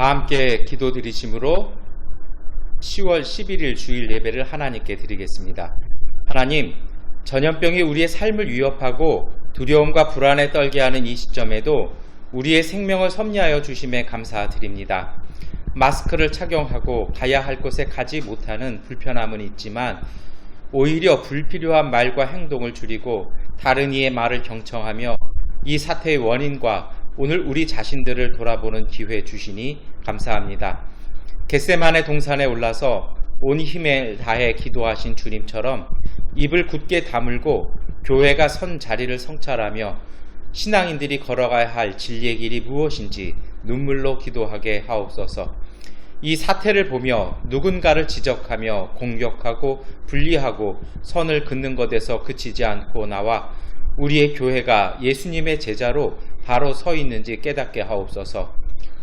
다 함께 기도 드리심으로 10월 11일 주일 예배를 하나님께 드리겠습니다. 하나님, 전염병이 우리의 삶을 위협하고 두려움과 불안에 떨게 하는 이 시점에도 우리의 생명을 섭리하여 주심에 감사드립니다. 마스크를 착용하고 가야 할 곳에 가지 못하는 불편함은 있지만 오히려 불필요한 말과 행동을 줄이고 다른 이의 말을 경청하며 이 사태의 원인과 오늘 우리 자신들을 돌아보는 기회 주시니 감사합니다. 겟세마네 동산에 올라서 온 힘을 다해 기도하신 주님처럼 입을 굳게 다물고 교회가 선 자리를 성찰하며 신앙인들이 걸어가야 할 진리의 길이 무엇인지 눈물로 기도하게 하옵소서. 이 사태를 보며 누군가를 지적하며 공격하고 분리하고 선을 긋는 것에서 그치지 않고 나와 우리의 교회가 예수님의 제자로 바로 서 있는지 깨닫게 하옵소서.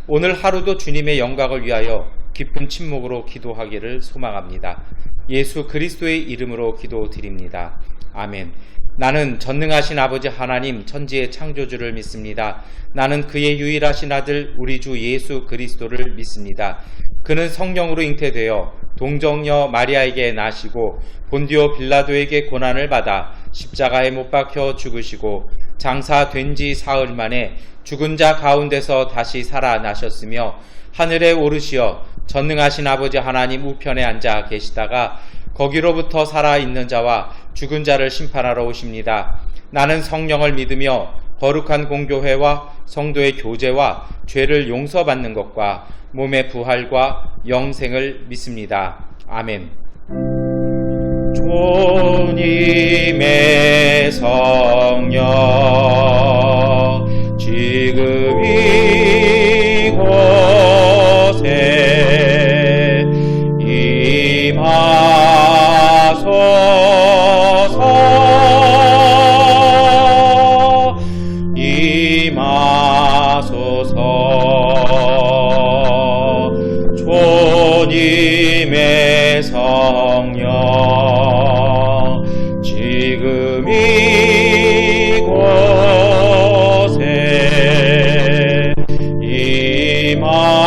오늘 하루도 주님의 영광을 위하여 깊은 침묵으로 기도하기를 소망합니다. 예수 그리스도의 이름으로 기도드립니다. 아멘. 나는 전능하신 아버지 하나님 천지의 창조주를 믿습니다. 나는 그의 유일하신 아들 우리 주 예수 그리스도를 믿습니다. 그는 성령으로 잉태되어 동정녀 마리아에게 나시고 본디오 빌라도에게 고난을 받아 십자가에 못 박혀 죽으시고 장사된 지 사흘 만에 죽은 자 가운데서 다시 살아나셨으며 하늘에 오르시어 전능하신 아버지 하나님 우편에 앉아 계시다가 거기로부터 살아있는 자와 죽은 자를 심판하러 오십니다. 나는 성령을 믿으며 거룩한 공교회와 성도의 교제와 죄를 용서받는 것과 몸의 부활과 영생을 믿습니다. 아멘. 주님의 성령 지금 이곳에 임하소서. 주님의 성령 지금 이곳에 임하소서.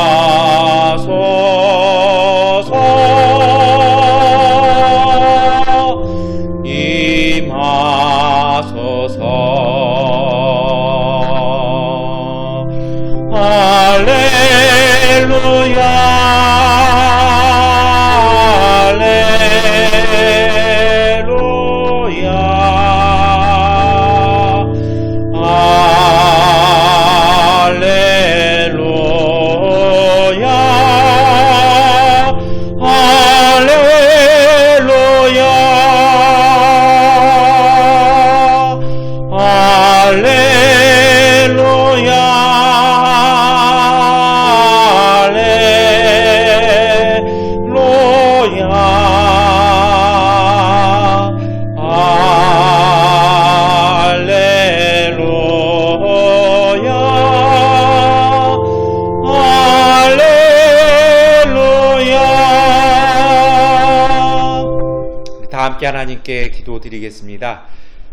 하나님께 기도드리겠습니다.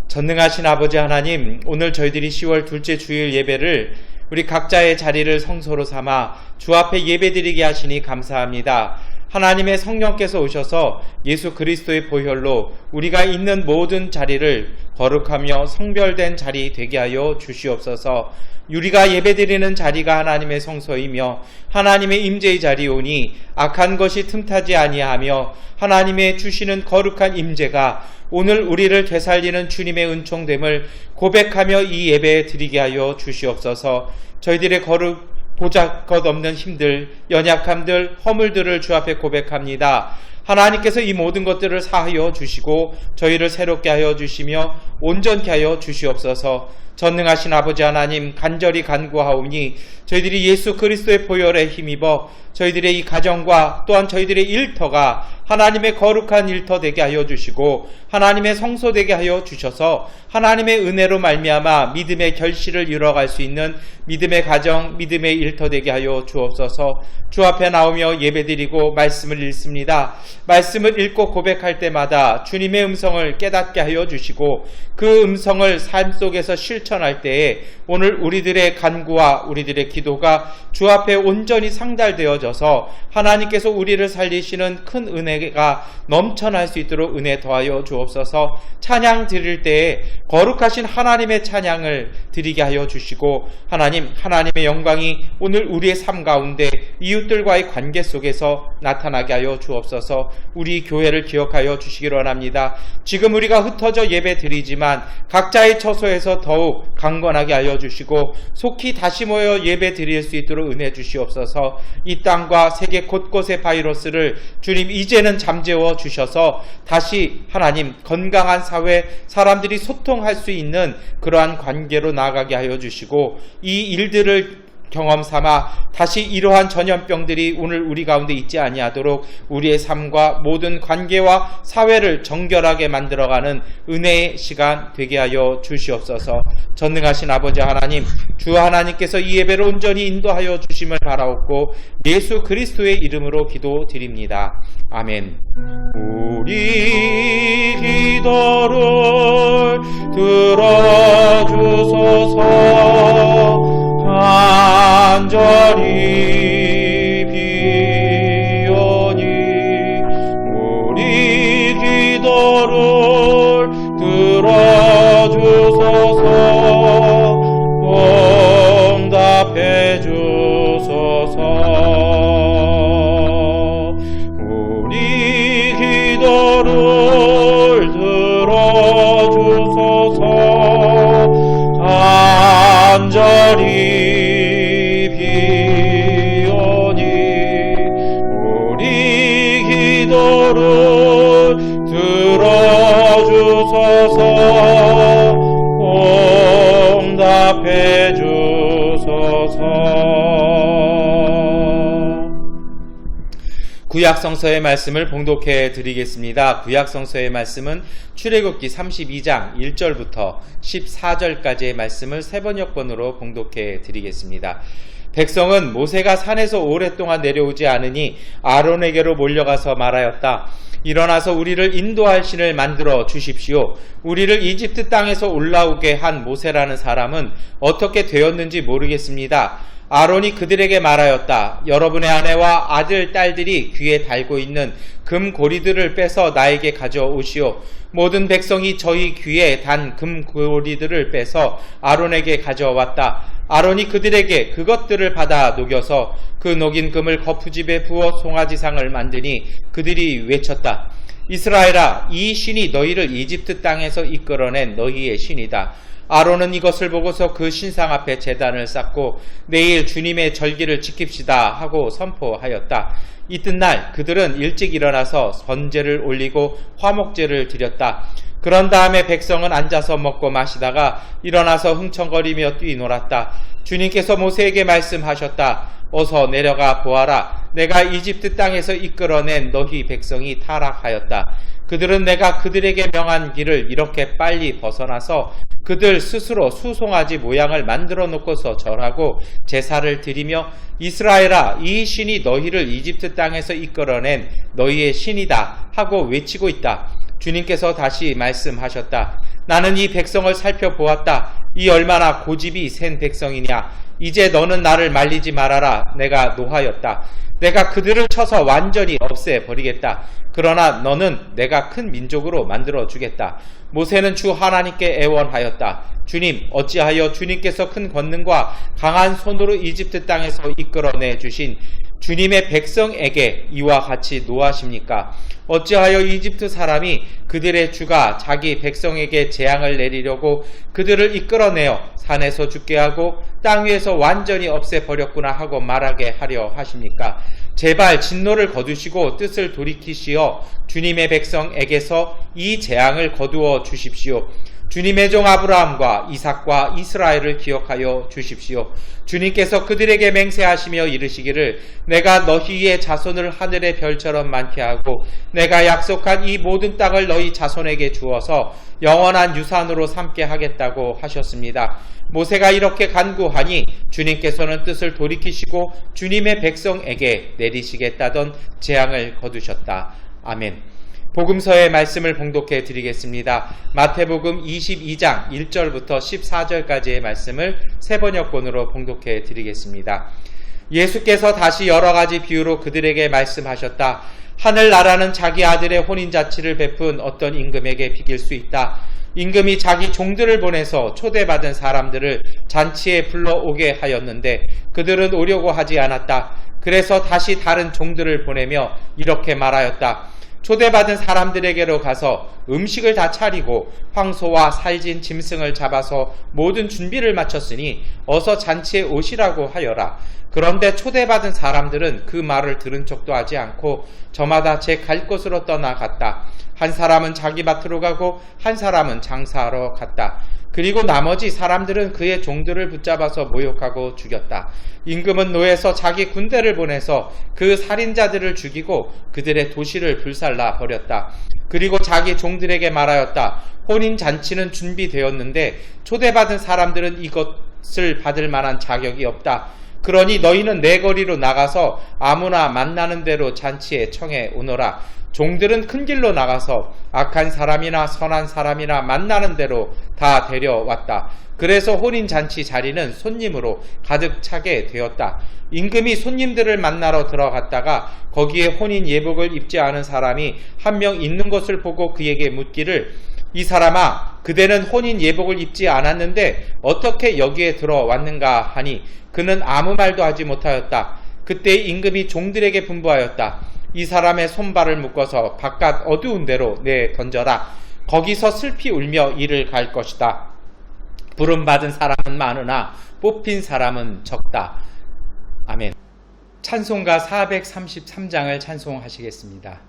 전능하신 아버지 하나님, 오늘 저희들이 10월 둘째 주일 예배를 우리 각자의 자리를 성소로 삼아 주 앞에 예배드리게 하시니 감사합니다. 하나님의 성령께서 오셔서 예수 그리스도의 보혈로 우리가 있는 모든 자리를 거룩하며 성별된 자리 되게 하여 주시옵소서. 우리가 예배드리는 자리가 하나님의 성소이며 하나님의 임재의 자리오니 악한 것이 틈타지 아니하며 하나님의 주시는 거룩한 임재가 오늘 우리를 되살리는 주님의 은총됨을 고백하며 이 예배에 드리게 하여 주시옵소서. 저희들의 거룩 보잘것없는 힘들, 연약함들, 허물들을 주 앞에 고백합니다. 하나님께서 이 모든 것들을 사하여 주시고 저희를 새롭게 하여 주시며 온전케 하여 주시옵소서. 전능하신 아버지 하나님, 간절히 간구하오니 저희들이 예수 그리스도의 보혈에 힘입어 저희들의 이 가정과 또한 저희들의 일터가 하나님의 거룩한 일터 되게 하여 주시고 하나님의 성소 되게 하여 주셔서 하나님의 은혜로 말미암아 믿음의 결실을 이뤄갈 수 있는 믿음의 가정, 믿음의 일터 되게 하여 주옵소서. 주 앞에 나오며 예배드리고 말씀을 읽습니다. 말씀을 읽고 고백할 때마다 주님의 음성을 깨닫게 하여 주시고 그 음성을 삶 속에서 실천 실천할 때에 오늘 우리들의 간구와 우리들의 기도가 주 앞에 온전히 상달되어져서 하나님께서 우리를 살리시는 큰 은혜가 넘쳐날 수 있도록 은혜 더하여 주옵소서. 찬양 드릴 때에 거룩하신 하나님의 찬양을 드리게 하여 주시고 하나님의 영광이 오늘 우리의 삶 가운데 이웃들과의 관계 속에서 나타나게 하여 주옵소서. 우리 교회를 기억하여 주시기 원합니다. 지금 우리가 흩어져 예배 드리지만 각자의 처소에서 더욱 강건하게 하여 주시고 속히 다시 모여 예배 드릴 수 있도록 은혜 주시옵소서. 이 땅과 세계 곳곳의 바이러스를 주님 이제는 잠재워 주셔서 다시 하나님 건강한 사회, 사람들이 소통할 수 있는 그러한 관계로 나아가게 하여 주시고 이 일들을 경험 삼아 다시 이러한 전염병들이 오늘 우리 가운데 있지 아니하도록 우리의 삶과 모든 관계와 사회를 정결하게 만들어가는 은혜의 시간 되게 하여 주시옵소서. 전능하신 아버지 하나님, 주 하나님께서 이 예배를 온전히 인도하여 주심을 바라옵고 예수 그리스도의 이름으로 기도드립니다. 아멘. 우리 기도를 들어주소서. 간절히 비오니 우리 기도를 들어주소서. 응답해 주소서. 우리 기도를 들어주소서. 간절히 비오니 우리 기도를 들어주소서. 응답해 주소서. 구약성서의 말씀을 봉독해 드리겠습니다. 구약성서의 말씀은 출애굽기 32장 1절부터 14절까지의 말씀을 세번역번으로 봉독해 드리겠습니다. 백성은 모세가 산에서 오랫동안 내려오지 않으니 아론에게로 몰려가서 말하였다. 일어나서 우리를 인도할 신을 만들어 주십시오. 우리를 이집트 땅에서 올라오게 한 모세라는 사람은 어떻게 되었는지 모르겠습니다. 아론이 그들에게 말하였다. 여러분의 아내와 아들, 딸들이 귀에 달고 있는 금고리들을 빼서 나에게 가져오시오. 모든 백성이 저희 귀에 단 금고리들을 빼서 아론에게 가져왔다. 아론이 그들에게 그것들을 받아 녹여서 그 녹인 금을 거푸집에 부어 송아지상을 만드니 그들이 외쳤다. 이스라엘아, 이 신이 너희를 이집트 땅에서 이끌어낸 너희의 신이다. 아론은 이것을 보고서 그 신상 앞에 제단을 쌓고 내일 주님의 절기를 지킵시다 하고 선포하였다. 이튿날 그들은 일찍 일어나서 번제를 올리고 화목제를 드렸다. 그런 다음에 백성은 앉아서 먹고 마시다가 일어나서 흥청거리며 뛰놀았다. 주님께서 모세에게 말씀하셨다. 어서 내려가 보아라. 내가 이집트 땅에서 이끌어낸 너희 백성이 타락하였다. 그들은 내가 그들에게 명한 길을 이렇게 빨리 벗어나서 그들 스스로 수송아지 모양을 만들어 놓고서 절하고 제사를 드리며 이스라엘아, 이 신이 너희를 이집트 땅에서 이끌어낸 너희의 신이다 하고 외치고 있다. 주님께서 다시 말씀하셨다. 나는 이 백성을 살펴보았다. 이 얼마나 고집이 센 백성이냐. 이제 너는 나를 말리지 말아라. 내가 노하였다. 내가 그들을 쳐서 완전히 없애버리겠다. 그러나 너는 내가 큰 민족으로 만들어주겠다. 모세는 주 하나님께 애원하였다. 주님, 어찌하여 주님께서 큰 권능과 강한 손으로 이집트 땅에서 이끌어내 주신 주님의 백성에게 이와 같이 노하십니까? 어찌하여 이집트 사람이 그들의 주가 자기 백성에게 재앙을 내리려고 그들을 이끌어내어 산에서 죽게 하고 땅 위에서 완전히 없애버렸구나 하고 말하게 하려 하십니까? 제발 진노를 거두시고 뜻을 돌이키시어 주님의 백성에게서 이 재앙을 거두어 주십시오. 주님의 종 아브라함과 이삭과 이스라엘을 기억하여 주십시오. 주님께서 그들에게 맹세하시며 이르시기를 내가 너희의 자손을 하늘의 별처럼 많게 하고 내가 약속한 이 모든 땅을 너희 자손에게 주어서 영원한 유산으로 삼게 하겠다고 하셨습니다. 모세가 이렇게 간구하니 주님께서는 뜻을 돌이키시고 주님의 백성에게 내리시겠다던 재앙을 거두셨다. 아멘. 복음서의 말씀을 봉독해 드리겠습니다. 마태복음 22장 1절부터 14절까지의 말씀을 새번역본으로 봉독해 드리겠습니다. 예수께서 다시 여러 가지 비유로 그들에게 말씀하셨다. 하늘나라는 자기 아들의 혼인잔치를 베푼 어떤 임금에게 비길 수 있다. 임금이 자기 종들을 보내서 초대받은 사람들을 잔치에 불러오게 하였는데 그들은 오려고 하지 않았다. 그래서 다시 다른 종들을 보내며 이렇게 말하였다. 초대받은 사람들에게로 가서 음식을 다 차리고 황소와 살진 짐승을 잡아서 모든 준비를 마쳤으니 어서 잔치에 오시라고 하여라. 그런데 초대받은 사람들은 그 말을 들은 척도 하지 않고 저마다 제 갈 곳으로 떠나갔다. 한 사람은 자기 밭으로 가고 한 사람은 장사하러 갔다. 그리고 나머지 사람들은 그의 종들을 붙잡아서 모욕하고 죽였다. 임금은 노에서 자기 군대를 보내서 그 살인자들을 죽이고 그들의 도시를 불살라 버렸다. 그리고 자기 종들에게 말하였다. 혼인잔치는 준비되었는데 초대받은 사람들은 이것을 받을 만한 자격이 없다. 그러니 너희는 내 거리로 나가서 아무나 만나는 대로 잔치에 청해 오너라. 종들은 큰 길로 나가서 악한 사람이나 선한 사람이나 만나는 대로 다 데려왔다. 그래서 혼인잔치 자리는 손님으로 가득 차게 되었다. 임금이 손님들을 만나러 들어갔다가 거기에 혼인 예복을 입지 않은 사람이 한 명 있는 것을 보고 그에게 묻기를 이 사람아, 그대는 혼인 예복을 입지 않았는데 어떻게 여기에 들어왔는가 하니 그는 아무 말도 하지 못하였다. 그때 임금이 종들에게 분부하였다. 이 사람의 손발을 묶어서 바깥 어두운 데로 내던져라. 거기서 슬피 울며 이를 갈 것이다. 부름받은 사람은 많으나 뽑힌 사람은 적다. 아멘. 찬송가 433장을 찬송하시겠습니다.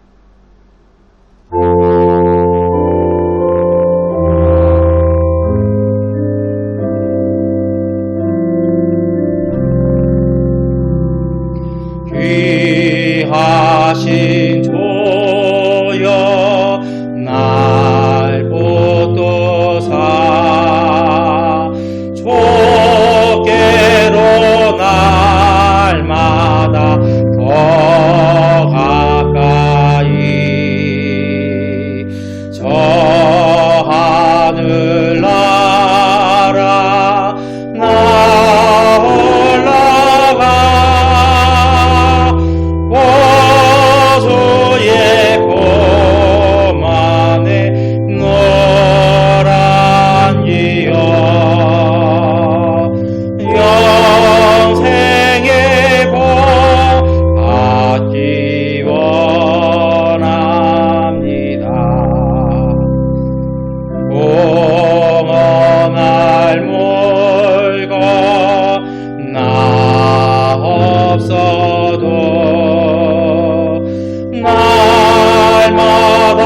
귀하신 주여 날 붙드사 주께로 날마다 더 가까이 저 하늘나라 나 올라가 주의 품 안에 노란이여 영생의 복 받기 원합니다. 공헌할 물건 나 없어도 날마다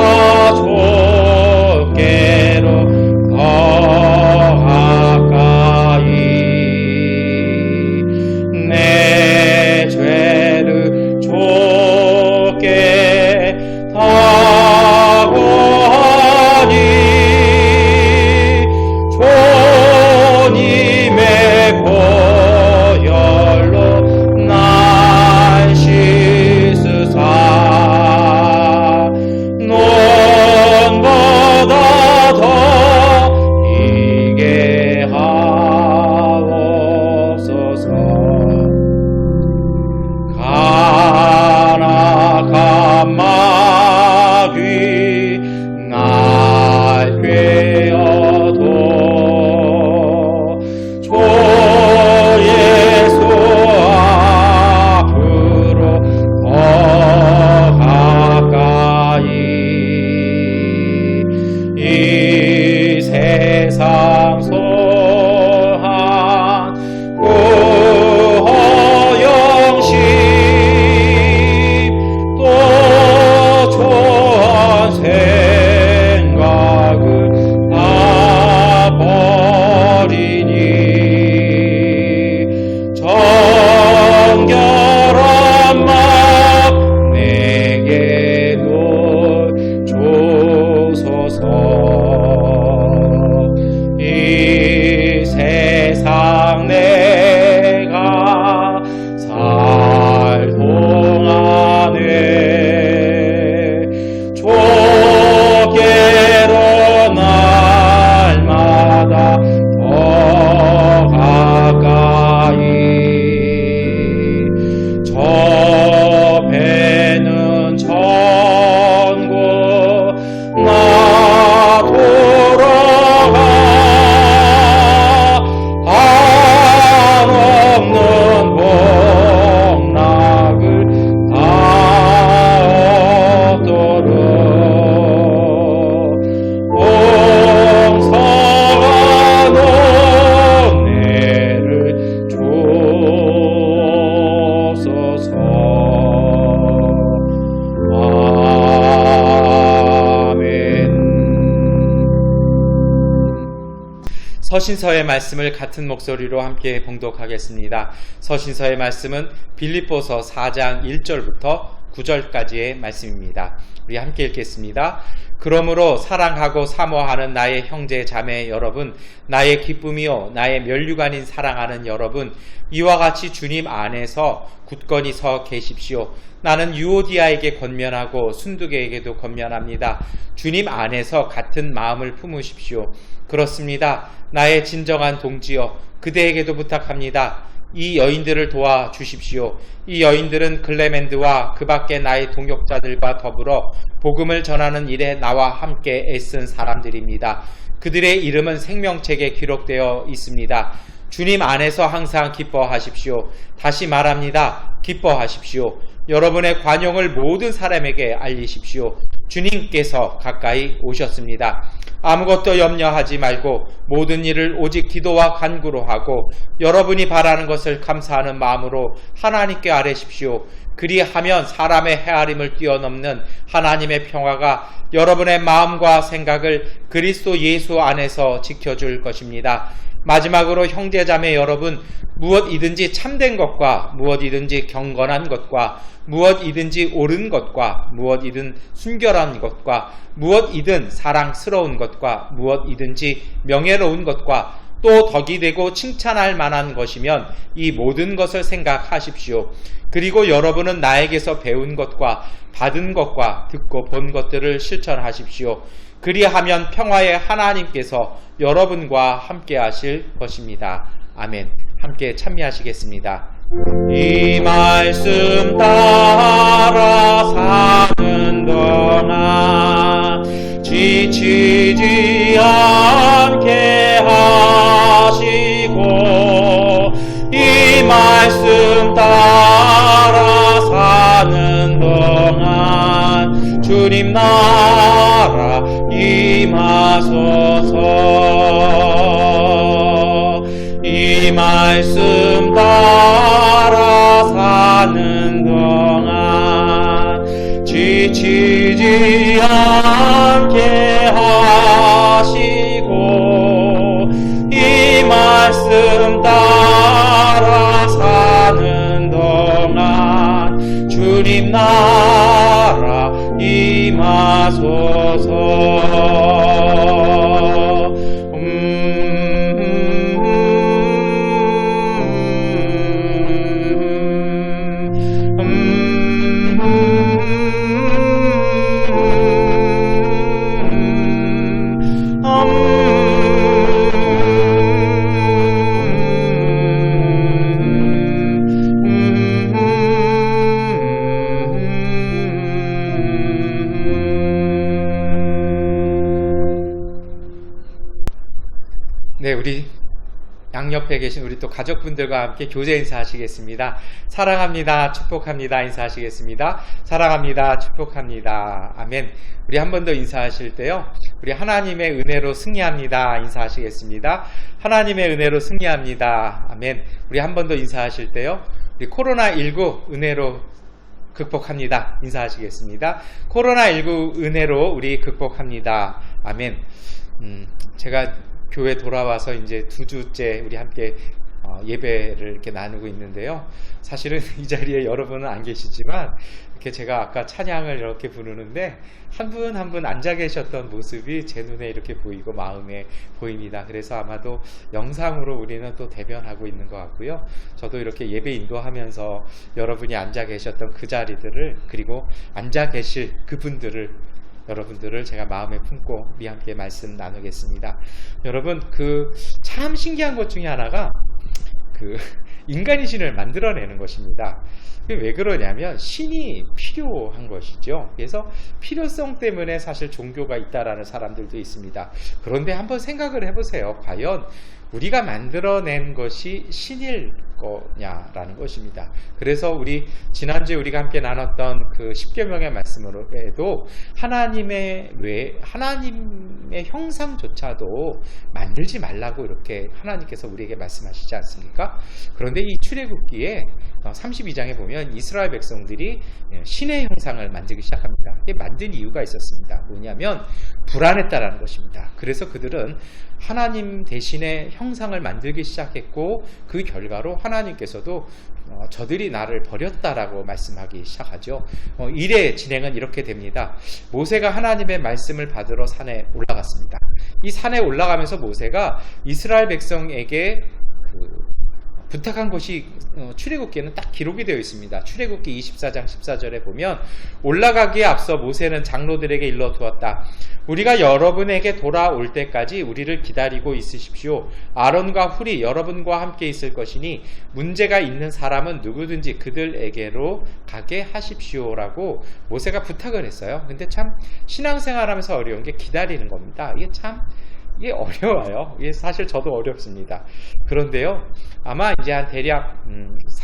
주께로 더 가까이 내 죄를 주께 다 구하니 주님의 보혈로 날 씻으사 눈보다 더 이게 하옵소서. 가나간 마귀 날 꿰어도 주 예수 앞으로 더 가까이 이 세상 소한 구호영심 또 초한 생각을 다 버리니 정결한 마음 내게도 주소서. 이 세상 내가 살 동안에 없는 복락을 다 얻도록 봉사가 은혜를 주소서. 서신서의 말씀을 같은 목소리로 함께 봉독하겠습니다. 서신서의 말씀은 빌립보서 4장 1절부터 9절까지의 말씀입니다. 우리 함께 읽겠습니다. 그러므로 사랑하고 사모하는 나의 형제 자매 여러분, 나의 기쁨이요 나의 면류관인 사랑하는 여러분, 이와 같이 주님 안에서 굳건히 서 계십시오. 나는 유오디아에게 권면하고 순두계에게도 권면합니다. 주님 안에서 같은 마음을 품으십시오. 그렇습니다. 나의 진정한 동지여, 그대에게도 부탁합니다. 이 여인들을 도와주십시오. 이 여인들은 클레멘드와 그 밖에 나의 동역자들과 더불어 복음을 전하는 일에 나와 함께 애쓴 사람들입니다. 그들의 이름은 생명책에 기록되어 있습니다. 주님 안에서 항상 기뻐하십시오. 다시 말합니다. 기뻐하십시오. 여러분의 관용을 모든 사람에게 알리십시오. 주님께서 가까이 오셨습니다. 아무것도 염려하지 말고 모든 일을 오직 기도와 간구로 하고 여러분이 바라는 것을 감사하는 마음으로 하나님께 아뢰십시오. 그리하면 사람의 헤아림을 뛰어넘는 하나님의 평화가 여러분의 마음과 생각을 그리스도 예수 안에서 지켜줄 것입니다. 마지막으로 형제자매 여러분, 무엇이든지 참된 것과 무엇이든지 경건한 것과 무엇이든지 옳은 것과 무엇이든 순결한 것과 무엇이든 사랑스러운 것과 무엇이든지 명예로운 것과 또 덕이 되고 칭찬할 만한 것이면 이 모든 것을 생각하십시오. 그리고 여러분은 나에게서 배운 것과 받은 것과 듣고 본 것들을 실천하십시오. 그리하면 평화의 하나님께서 여러분과 함께 하실 것입니다. 아멘. 함께 찬미하시겠습니다. 이 말씀 따라 사는 동안 지치지 않게 하시고 이 말씀 따라 사는 동안 주님 나라 임하소서. 이 말씀 따라 사는 동안 지치지 않게 하시고 이 말씀 따라 사는 동안 주님 나라 임하소서. 네, 우리 양옆에 계신 우리 또 가족분들과 함께 교제 인사하시겠습니다. 사랑합니다. 축복합니다. 인사하시겠습니다. 사랑합니다. 축복합니다. 아멘. 우리 한 번 더 인사하실 때요. 우리 하나님의 은혜로 승리합니다. 인사하시겠습니다. 하나님의 은혜로 승리합니다. 아멘. 우리 한 번 더 인사하실 때요. 우리 코로나19 은혜로 극복합니다. 인사하시겠습니다. 코로나19 은혜로 우리 극복합니다. 아멘. 제가 교회 돌아와서 이제 2주째 우리 함께 예배를 이렇게 나누고 있는데요. 사실은 이 자리에 여러분은 안 계시지만 이렇게 제가 아까 찬양을 이렇게 부르는데 한 분 한 분 앉아 계셨던 모습이 제 눈에 이렇게 보이고 마음에 보입니다. 그래서 아마도 영상으로 우리는 또 대변하고 있는 것 같고요. 저도 이렇게 예배 인도하면서 여러분이 앉아 계셨던 그 자리들을 그리고 앉아 계실 그분들을 여러분들을 제가 마음에 품고 우리 함께 말씀 나누겠습니다. 여러분, 참 신기한 것 중에 하나가 인간이 신을 만들어내는 것입니다. 왜 그러냐면 신이 필요한 것이죠. 그래서 필요성 때문에 사실 종교가 있다라는 사람들도 있습니다. 그런데 한번 생각을 해보세요. 과연 우리가 만들어낸 것이 신일 거냐라는 것입니다. 그래서 우리 지난주에 우리가 함께 나눴던 그 10계명의 말씀으로도 하나님의 형상조차도 만들지 말라고 이렇게 하나님께서 우리에게 말씀하시지 않습니까? 그런데 이 출애굽기에 32장에 보면 이스라엘 백성들이 신의 형상을 만들기 시작합니다. 이게 만든 이유가 있었습니다. 뭐냐면 불안했다라는 것입니다. 그래서 그들은 하나님 대신에 형상을 만들기 시작했고 그 결과로 하나님께서도 저들이 나를 버렸다라고 말씀하기 시작하죠. 일의 진행은 이렇게 됩니다. 모세가 하나님의 말씀을 받으러 산에 올라갔습니다. 이 산에 올라가면서 모세가 이스라엘 백성에게 부탁한 것이 출애굽기에는 딱 기록이 되어 있습니다. 출애굽기 24장 14절에 보면 올라가기에 앞서 모세는 장로들에게 일러 두었다. 우리가 여러분에게 돌아올 때까지 우리를 기다리고 있으십시오. 아론과 훌이 여러분과 함께 있을 것이니 문제가 있는 사람은 누구든지 그들에게로 가게 하십시오라고 모세가 부탁을 했어요. 근데 참 신앙생활하면서 어려운 게 기다리는 겁니다. 이게 어려워요. 이게 사실 저도 어렵습니다. 그런데요, 아마 이제 한 대략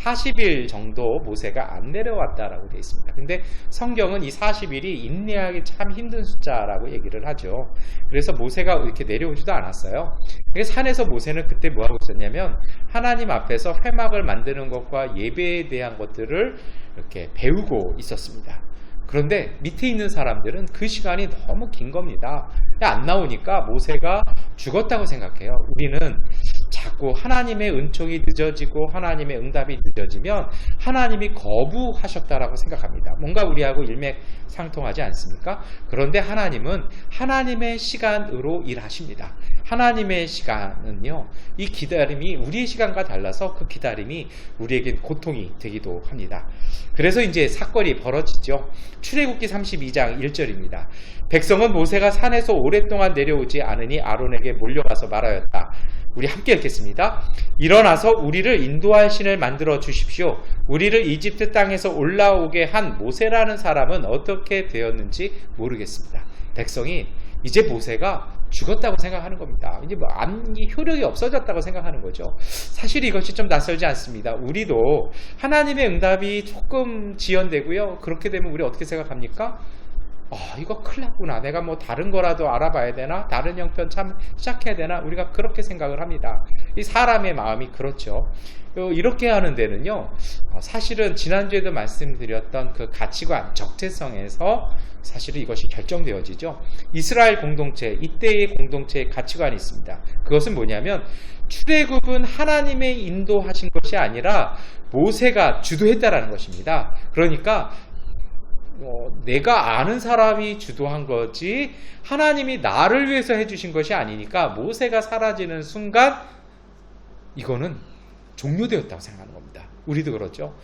40일 정도 모세가 안 내려왔다라고 되어 있습니다. 근데 성경은 이 40일이 인내하기 참 힘든 숫자라고 얘기를 하죠. 그래서 모세가 이렇게 내려오지도 않았어요. 산에서 모세는 그때 뭐 하고 있었냐면 하나님 앞에서 회막을 만드는 것과 예배에 대한 것들을 이렇게 배우고 있었습니다. 그런데 밑에 있는 사람들은 그 시간이 너무 긴 겁니다. 안 나오니까 모세가 죽었다고 생각해요. 우리는 자꾸 하나님의 은총이 늦어지고 하나님의 응답이 늦어지면 하나님이 거부하셨다라고 생각합니다. 뭔가 우리하고 일맥상통하지 않습니까? 그런데 하나님은 하나님의 시간으로 일하십니다. 하나님의 시간은요, 이 기다림이 우리의 시간과 달라서 그 기다림이 우리에게 고통이 되기도 합니다. 그래서 이제 사건이 벌어지죠. 출애굽기 32장 1절입니다. 백성은 모세가 산에서 오랫동안 내려오지 않으니 아론에게 몰려가서 말하였다. 우리 함께 읽겠습니다. 일어나서 우리를 인도할 신을 만들어 주십시오. 우리를 이집트 땅에서 올라오게 한 모세라는 사람은 어떻게 되었는지 모르겠습니다. 백성이 이제 모세가 죽었다고 생각하는 겁니다. 이제 효력이 없어졌다고 생각하는 거죠. 사실 이것이 좀 낯설지 않습니다. 우리도 하나님의 응답이 조금 지연되고요. 그렇게 되면 우리 어떻게 생각합니까? 이거 큰일 났구나. 내가 뭐 다른 거라도 알아봐야 되나? 다른 형편 참 시작해야 되나? 우리가 그렇게 생각을 합니다. 이 사람의 마음이 그렇죠. 이렇게 하는 데는요, 사실은 지난주에도 말씀드렸던 그 가치관, 적재성에서 사실은 이것이 결정되어지죠. 이스라엘 공동체, 이때의 공동체의 가치관이 있습니다. 그것은 뭐냐면 출애굽은 하나님의 인도하신 것이 아니라 모세가 주도했다라는 것입니다. 그러니까 내가 아는 사람이 주도한 거지 하나님이 나를 위해서 해주신 것이 아니니까 모세가 사라지는 순간 이거는 종료되었다고 생각하는 겁니다. 우리도 그렇죠.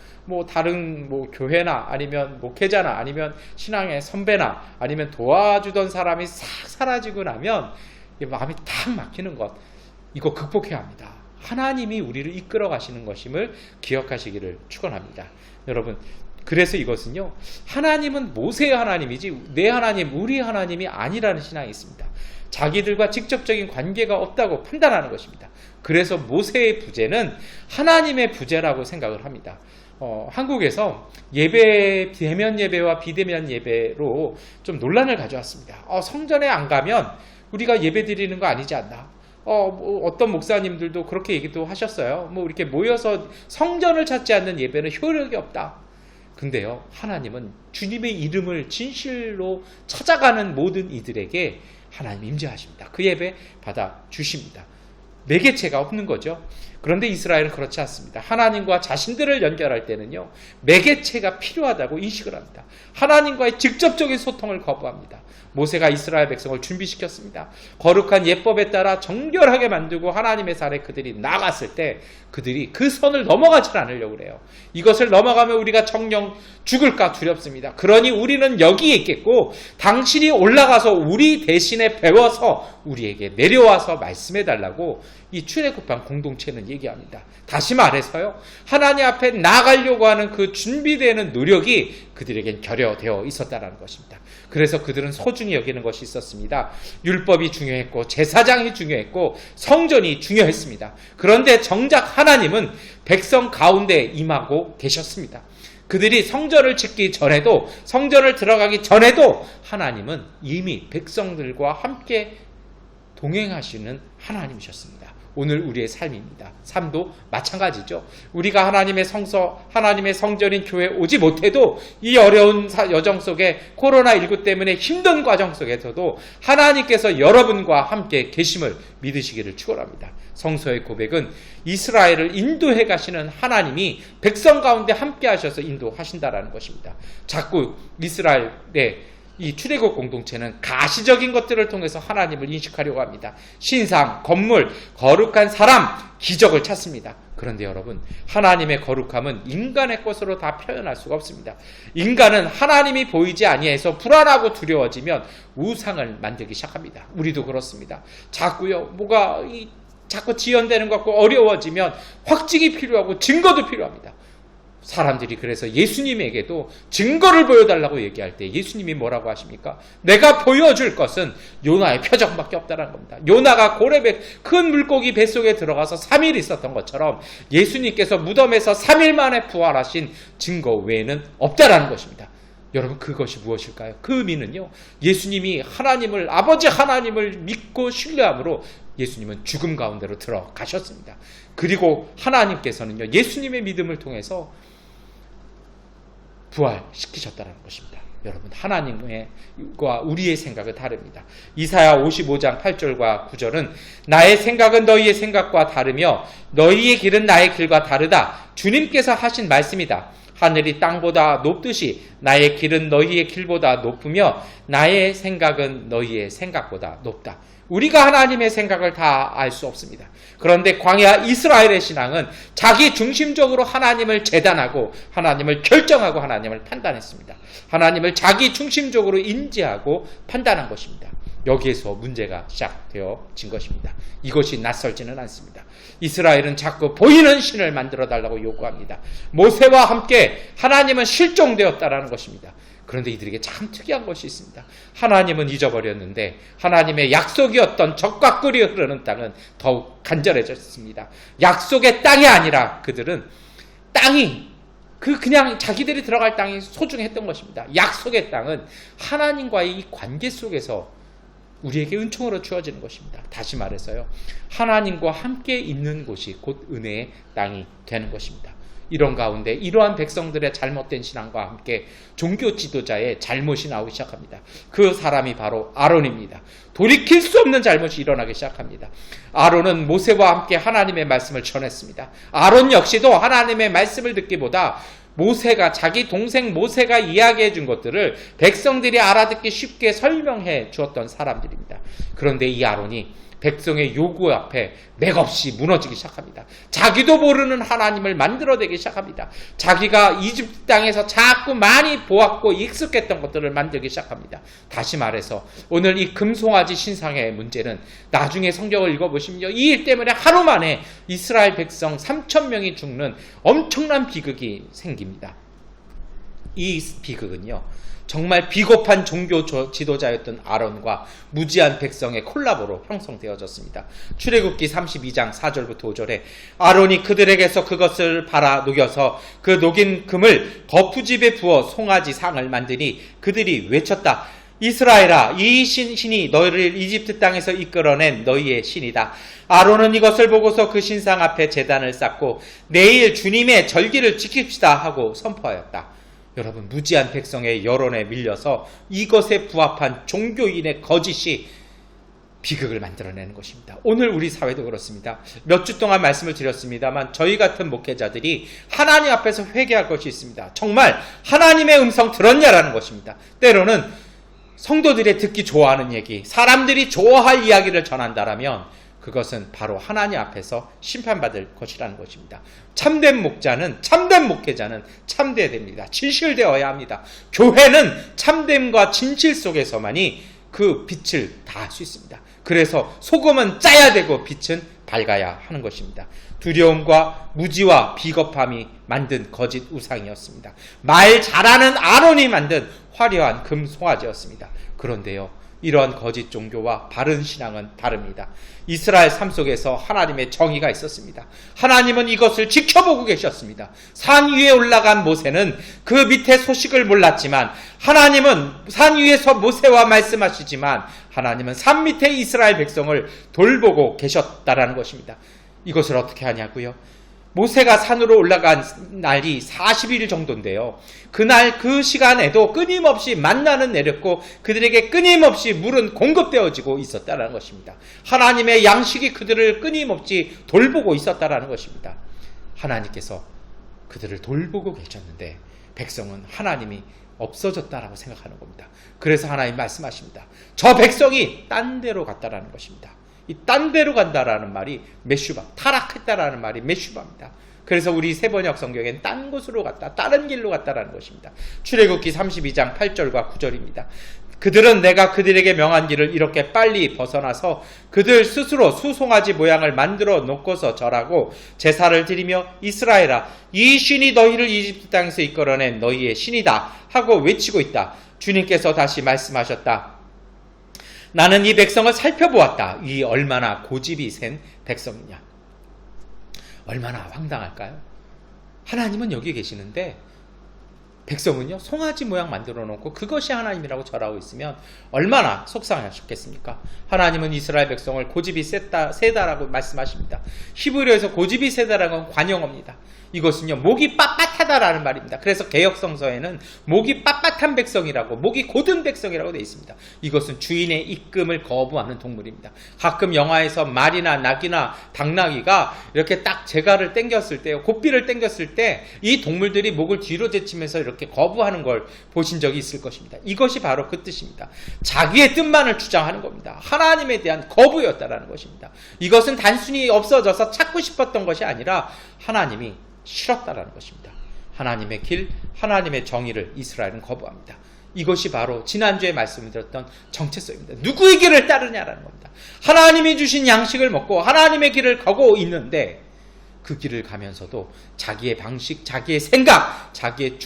다른 교회나 아니면 목회자나 아니면 신앙의 선배나 아니면 도와주던 사람이 싹 사라지고 나면 마음이 탁 막히는 것, 이거 극복해야 합니다. 하나님이 우리를 이끌어 가시는 것임을 기억하시기를 축원합니다. 여러분, 그래서 이것은요, 하나님은 모세의 하나님이지 내 하나님, 우리 하나님이 아니라는 신앙이 있습니다. 자기들과 직접적인 관계가 없다고 판단하는 것입니다. 그래서 모세의 부재는 하나님의 부재라고 생각을 합니다. 한국에서 예배, 대면 예배와 비대면 예배로 좀 논란을 가져왔습니다. 성전에 안 가면 우리가 예배 드리는 거 아니지 않나? 어떤 목사님들도 그렇게 얘기도 하셨어요. 이렇게 모여서 성전을 찾지 않는 예배는 효력이 없다. 근데요, 하나님은 주님의 이름을 진실로 찾아가는 모든 이들에게 하나님 임재하십니다. 그 예배 받아 주십니다. 매개체가 없는 거죠. 그런데 이스라엘은 그렇지 않습니다. 하나님과 자신들을 연결할 때는요, 매개체가 필요하다고 인식을 합니다. 하나님과의 직접적인 소통을 거부합니다. 모세가 이스라엘 백성을 준비시켰습니다. 거룩한 예법에 따라 정결하게 만들고 하나님의 산에 그들이 나갔을 때 그들이 그 선을 넘어가지 않으려고 그래요. 이것을 넘어가면 우리가 정령 죽을까 두렵습니다. 그러니 우리는 여기에 있겠고 당신이 올라가서 우리 대신에 배워서 우리에게 내려와서 말씀해 달라고 이 출애굽한 공동체는 얘기합니다. 다시 말해서요, 하나님 앞에 나아가려고 하는 그 준비되는 노력이 그들에겐 결여되어 있었다는 것입니다. 그래서 그들은 소중히 여기는 것이 있었습니다. 율법이 중요했고 제사장이 중요했고 성전이 중요했습니다. 그런데 정작 하나님은 백성 가운데 임하고 계셨습니다. 그들이 성전을 짓기 전에도, 성전을 들어가기 전에도 하나님은 이미 백성들과 함께 동행하시는 하나님이셨습니다. 오늘 우리의 삶입니다. 삶도 마찬가지죠. 우리가 하나님의 하나님의 성전인 교회에 오지 못해도 이 어려운 여정 속에 코로나19 때문에 힘든 과정 속에서도 하나님께서 여러분과 함께 계심을 믿으시기를 축원합니다. 성서의 고백은 이스라엘을 인도해 가시는 하나님이 백성 가운데 함께 하셔서 인도하신다라는 것입니다. 자꾸 이스라엘의 이 출애굽 공동체는 가시적인 것들을 통해서 하나님을 인식하려고 합니다. 신상, 건물, 거룩한 사람, 기적을 찾습니다. 그런데 여러분, 하나님의 거룩함은 인간의 것으로 다 표현할 수가 없습니다. 인간은 하나님이 보이지 아니해서 불안하고 두려워지면 우상을 만들기 시작합니다. 우리도 그렇습니다. 자꾸 지연되는 것 같고 어려워지면 확증이 필요하고 증거도 필요합니다. 사람들이 그래서 예수님에게도 증거를 보여달라고 얘기할 때 예수님이 뭐라고 하십니까? 내가 보여줄 것은 요나의 표적밖에 없다는 겁니다. 요나가 고레배 큰 물고기 뱃속에 들어가서 3일 있었던 것처럼 예수님께서 무덤에서 3일 만에 부활하신 증거 외에는 없다라는 것입니다. 여러분, 그것이 무엇일까요? 그 의미는요, 예수님이 아버지 하나님을 믿고 신뢰함으로 예수님은 죽음 가운데로 들어가셨습니다. 그리고 하나님께서는요, 예수님의 믿음을 통해서 부활시키셨다는 것입니다. 여러분, 하나님과 우리의 생각은 다릅니다. 이사야 55장 8절과 9절은 나의 생각은 너희의 생각과 다르며 너희의 길은 나의 길과 다르다. 주님께서 하신 말씀이다. 하늘이 땅보다 높듯이 나의 길은 너희의 길보다 높으며 나의 생각은 너희의 생각보다 높다. 우리가 하나님의 생각을 다 알 수 없습니다. 그런데 광야 이스라엘의 신앙은 자기 중심적으로 하나님을 재단하고 하나님을 결정하고 하나님을 판단했습니다. 하나님을 자기 중심적으로 인지하고 판단한 것입니다. 여기에서 문제가 시작되어진 것입니다. 이것이 낯설지는 않습니다. 이스라엘은 자꾸 보이는 신을 만들어 달라고 요구합니다. 모세와 함께 하나님은 실종되었다라는 것입니다. 그런데 이들에게 참 특이한 것이 있습니다. 하나님은 잊어버렸는데 하나님의 약속이었던 적과 꿀이 흐르는 땅은 더욱 간절해졌습니다. 약속의 땅이 아니라 그들은 그냥 자기들이 들어갈 땅이 소중했던 것입니다. 약속의 땅은 하나님과의 이 관계 속에서 우리에게 은총으로 주어지는 것입니다. 다시 말해서요, 하나님과 함께 있는 곳이 곧 은혜의 땅이 되는 것입니다. 이런 가운데 이러한 백성들의 잘못된 신앙과 함께 종교 지도자의 잘못이 나오기 시작합니다. 그 사람이 바로 아론입니다. 돌이킬 수 없는 잘못이 일어나기 시작합니다. 아론은 모세와 함께 하나님의 말씀을 전했습니다. 아론 역시도 하나님의 말씀을 듣기보다 자기 동생 모세가 이야기해 준 것들을 백성들이 알아듣기 쉽게 설명해 주었던 사람들입니다. 그런데 이 아론이 백성의 요구 앞에 맥없이 무너지기 시작합니다. 자기도 모르는 하나님을 만들어내기 시작합니다. 자기가 이집트 땅에서 자꾸 많이 보았고 익숙했던 것들을 만들기 시작합니다. 다시 말해서 오늘 이 금송아지 신상의 문제는 나중에 성경을 읽어보시면요, 이 일 때문에 하루 만에 이스라엘 백성 3,000명이 죽는 엄청난 비극이 생깁니다. 이 비극은요, 정말 비겁한 종교 지도자였던 아론과 무지한 백성의 콜라보로 형성되어졌습니다. 출애굽기 32장 4절부터 5절에 아론이 그들에게서 그것을 팔아 녹여서 그 녹인 금을 거푸집에 부어 송아지 상을 만드니 그들이 외쳤다. 이스라엘아, 이 신이 너희를 이집트 땅에서 이끌어낸 너희의 신이다. 아론은 이것을 보고서 그 신상 앞에 제단을 쌓고 내일 주님의 절기를 지킵시다 하고 선포하였다. 여러분, 무지한 백성의 여론에 밀려서 이것에 부합한 종교인의 거짓이 비극을 만들어내는 것입니다. 오늘 우리 사회도 그렇습니다. 몇 주 동안 말씀을 드렸습니다만 저희 같은 목회자들이 하나님 앞에서 회개할 것이 있습니다. 정말 하나님의 음성 들었냐라는 것입니다. 때로는 성도들이 듣기 좋아하는 얘기, 사람들이 좋아할 이야기를 전한다라면 그것은 바로 하나님 앞에서 심판받을 것이라는 것입니다. 참된 목자는, 참된 목회자는 참되어야 됩니다. 진실되어야 합니다. 교회는 참됨과 진실 속에서만이 그 빛을 다 할 수 있습니다. 그래서 소금은 짜야 되고 빛은 밝아야 하는 것입니다. 두려움과 무지와 비겁함이 만든 거짓 우상이었습니다. 말 잘하는 아론이 만든 화려한 금 송아지였습니다. 그런데요, 이러한 거짓 종교와 바른 신앙은 다릅니다. 이스라엘 삶 속에서 하나님의 정의가 있었습니다. 하나님은 이것을 지켜보고 계셨습니다. 산 위에 올라간 모세는 그 밑에 소식을 몰랐지만, 하나님은 산 위에서 모세와 말씀하시지만 하나님은 산 밑에 이스라엘 백성을 돌보고 계셨다라는 것입니다. 이것을 어떻게 하냐고요? 모세가 산으로 올라간 날이 40일 정도인데요. 그날 그 시간에도 끊임없이 만나는 내렸고 그들에게 끊임없이 물은 공급되어지고 있었다는 것입니다. 하나님의 양식이 그들을 끊임없이 돌보고 있었다는 것입니다. 하나님께서 그들을 돌보고 계셨는데 백성은 하나님이 없어졌다라고 생각하는 겁니다. 그래서 하나님 말씀하십니다. 저 백성이 딴 데로 갔다라는 것입니다. 이 딴 데로 간다라는 말이 메슈바, 타락했다라는 말이 메슈바입니다. 그래서 우리 세번역 성경엔 딴 곳으로 갔다, 다른 길로 갔다라는 것입니다. 출애굽기 32장 8절과 9절입니다. 그들은 내가 그들에게 명한 길을 이렇게 빨리 벗어나서 그들 스스로 수송아지 모양을 만들어 놓고서 절하고 제사를 드리며 이스라엘아, 이 신이 너희를 이집트 땅에서 이끌어낸 너희의 신이다 하고 외치고 있다. 주님께서 다시 말씀하셨다. 나는 이 백성을 살펴보았다. 이 얼마나 고집이 센 백성이냐. 얼마나 황당할까요? 하나님은 여기 계시는데 백성은요, 송아지 모양 만들어 놓고 그것이 하나님이라고 절하고 있으면 얼마나 속상하셨겠습니까? 하나님은 이스라엘 백성을 고집이 세다라고 말씀하십니다. 히브리어에서 고집이 세다라는 건 관용어입니다. 이것은요, 목이 빳빳하다라는 말입니다. 그래서 개역성서에는 목이 빳빳한 백성이라고, 목이 곧은 백성이라고 되어 있습니다. 이것은 주인의 입금을 거부하는 동물입니다. 가끔 영화에서 말이나 낙이나 당나귀가 이렇게 딱 재갈을 당겼을 때요, 고삐를 당겼을 때 이 동물들이 목을 뒤로 제치면서 이렇게 거부하는 걸 보신 적이 있을 것입니다. 이것이 바로 그 뜻입니다. 자기의 뜻만을 주장하는 겁니다. 하나님에 대한 거부였다라는 것입니다. 이것은 단순히 없어져서 찾고 싶었던 것이 아니라 하나님이 싫었다라는 것입니다. 하나님의 길, 하나님의 정의를 이스라엘은 거부합니다. 이것이 바로 지난주에 말씀드렸던 정체성입니다. 누구의 길을 따르냐라는 겁니다. 하나님이 주신 양식을 먹고 하나님의 길을 가고 있는데 그 길을 가면서도 자기의 방식, 자기의 생각, 자기의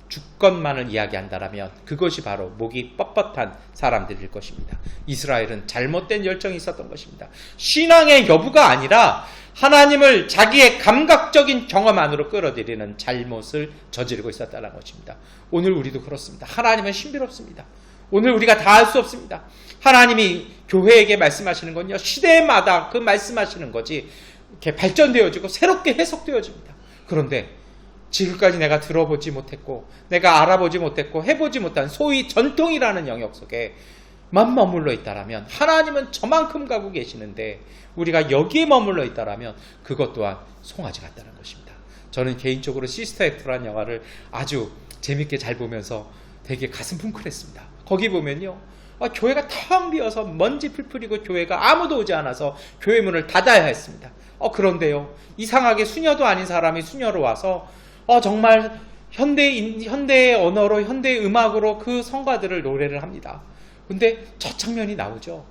주권만을 이야기한다라면 그것이 바로 목이 뻣뻣한 사람들일 것입니다. 이스라엘은 잘못된 열정이 있었던 것입니다. 신앙의 여부가 아니라 하나님을 자기의 감각적인 경험 안으로 끌어들이는 잘못을 저지르고 있었다는 것입니다. 오늘 우리도 그렇습니다. 하나님은 신비롭습니다. 오늘 우리가 다 할 수 없습니다. 하나님이 교회에게 말씀하시는 건요, 시대마다 그 말씀하시는 것이 이렇게 발전되어지고 새롭게 해석되어집니다. 그런데 지금까지 내가 들어보지 못했고 내가 알아보지 못했고 해보지 못한 소위 전통이라는 영역 속에 만 머물러 있다라면, 하나님은 저만큼 가고 계시는데 우리가 여기에 머물러 있다라면 그것 또한 송아지 같다는 것입니다. 저는 개인적으로 시스터 액트라는 영화를 아주 재밌게 잘 보면서 되게 가슴 뭉클했습니다. 거기 보면요, 교회가 텅 비어서 먼지 풀풀이고 교회가 아무도 오지 않아서 교회 문을 닫아야 했습니다. 그런데요, 이상하게 수녀도 아닌 사람이 수녀로 와서 정말 현대의 언어로, 현대의 음악으로 그 성가들을 노래를 합니다. 근데 첫 장면이 나오죠.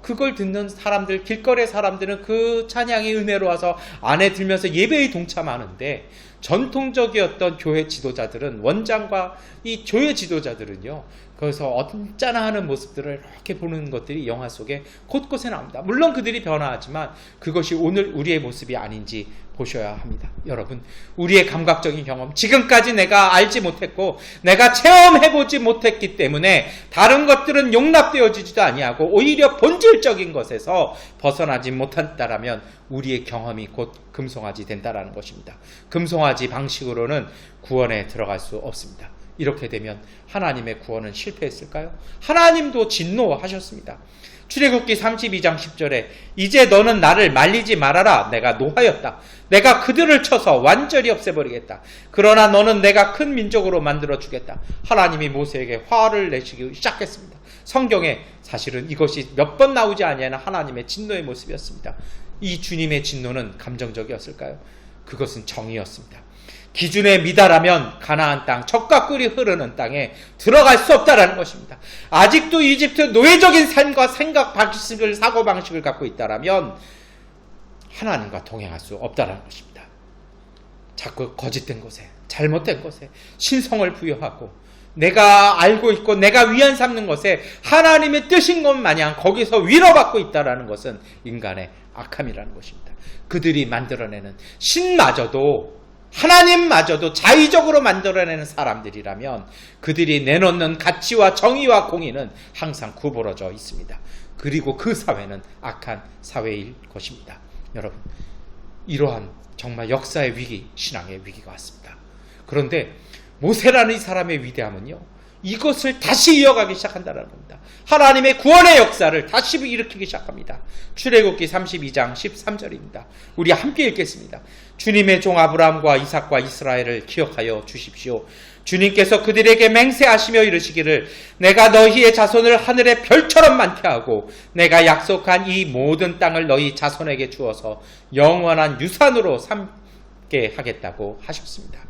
그걸 듣는 사람들, 길거리 사람들은 그 찬양의 은혜로 와서 안에 들면서 예배에 동참하는데, 전통적이었던 교회 지도자들은, 원장과 이 교회 지도자들은요, 거기서 언짢아하는 모습들을 이렇게 보는 것들이 영화 속에 곳곳에 나옵니다. 물론 그들이 변화하지만 그것이 오늘 우리의 모습이 아닌지 보셔야 합니다. 여러분, 우리의 감각적인 경험, 지금까지 내가 알지 못했고 내가 체험해보지 못했기 때문에 다른 것들은 용납되어지지도 아니하고 오히려 본질적인 것에서 벗어나지 못한다라면 우리의 경험이 곧 금송아지 된다라는 것입니다. 금송아지 방식으로는 구원에 들어갈 수 없습니다. 이렇게 되면 하나님의 구원은 실패했을까요? 하나님도 진노하셨습니다. 출애굽기 32장 10절에 이제 너는 나를 말리지 말아라. 내가 노하였다. 내가 그들을 쳐서 완전히 없애버리겠다. 그러나 너는 내가 큰 민족으로 만들어주겠다. 하나님이 모세에게 화를 내시기 시작했습니다. 성경에 사실은 이것이 몇 번 나오지 아니하는 하나님의 진노의 모습이었습니다. 이 주님의 진노는 감정적이었을까요? 그것은 정의였습니다. 기준에 미달하면 가나안 땅, 젖과 꿀이 흐르는 땅에 들어갈 수 없다라는 것입니다. 아직도 이집트 노예적인 삶과 생각 방식을, 사고 방식을 갖고 있다라면 하나님과 동행할 수 없다라는 것입니다. 자꾸 거짓된 것에, 잘못된 것에 신성을 부여하고 내가 알고 있고 내가 위안 삼는 것에 하나님의 뜻인 것 마냥 거기서 위로받고 있다라는 것은 인간의 악함이라는 것입니다. 그들이 만들어내는 신마저도, 하나님마저도 자의적으로 만들어내는 사람들이라면 그들이 내놓는 가치와 정의와 공의는 항상 구부러져 있습니다. 그리고 그 사회는 악한 사회일 것입니다. 여러분, 이러한 정말 역사의 위기, 신앙의 위기가 왔습니다. 그런데 모세라는 이 사람의 위대함은요, 이것을 다시 이어가기 시작한다는 겁니다. 하나님의 구원의 역사를 다시 일으키기 시작합니다. 출애굽기 32장 13절입니다. 우리 함께 읽겠습니다. 주님의 종 아브라함과 이삭과 이스라엘을 기억하여 주십시오. 주님께서 그들에게 맹세하시며 이르시기를 내가 너희의 자손을 하늘의 별처럼 많게 하고 내가 약속한 이 모든 땅을 너희 자손에게 주어서 영원한 유산으로 삼게 하겠다고 하셨습니다.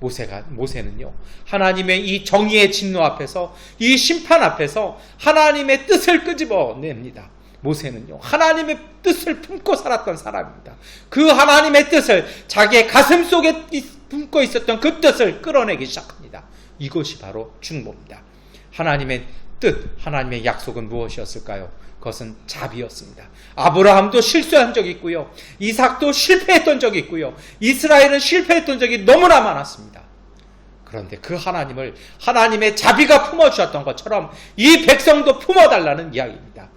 모세는요, 하나님의 이 정의의 진노 앞에서, 이 심판 앞에서 하나님의 뜻을 끄집어냅니다. 모세는요, 하나님의 뜻을 품고 살았던 사람입니다. 그 하나님의 뜻을, 자기의 가슴 속에 품고 있었던 그 뜻을 끌어내기 시작합니다. 이것이 바로 중보입니다. 하나님의 뜻, 하나님의 약속은 무엇이었을까요? 그것은 자비였습니다. 아브라함도 실수한 적이 있고요, 이삭도 실패했던 적이 있고요, 이스라엘은 실패했던 적이 너무나 많았습니다. 그런데 그 하나님을, 하나님의 자비가 품어주셨던 것처럼 이 백성도 품어달라는 이야기입니다.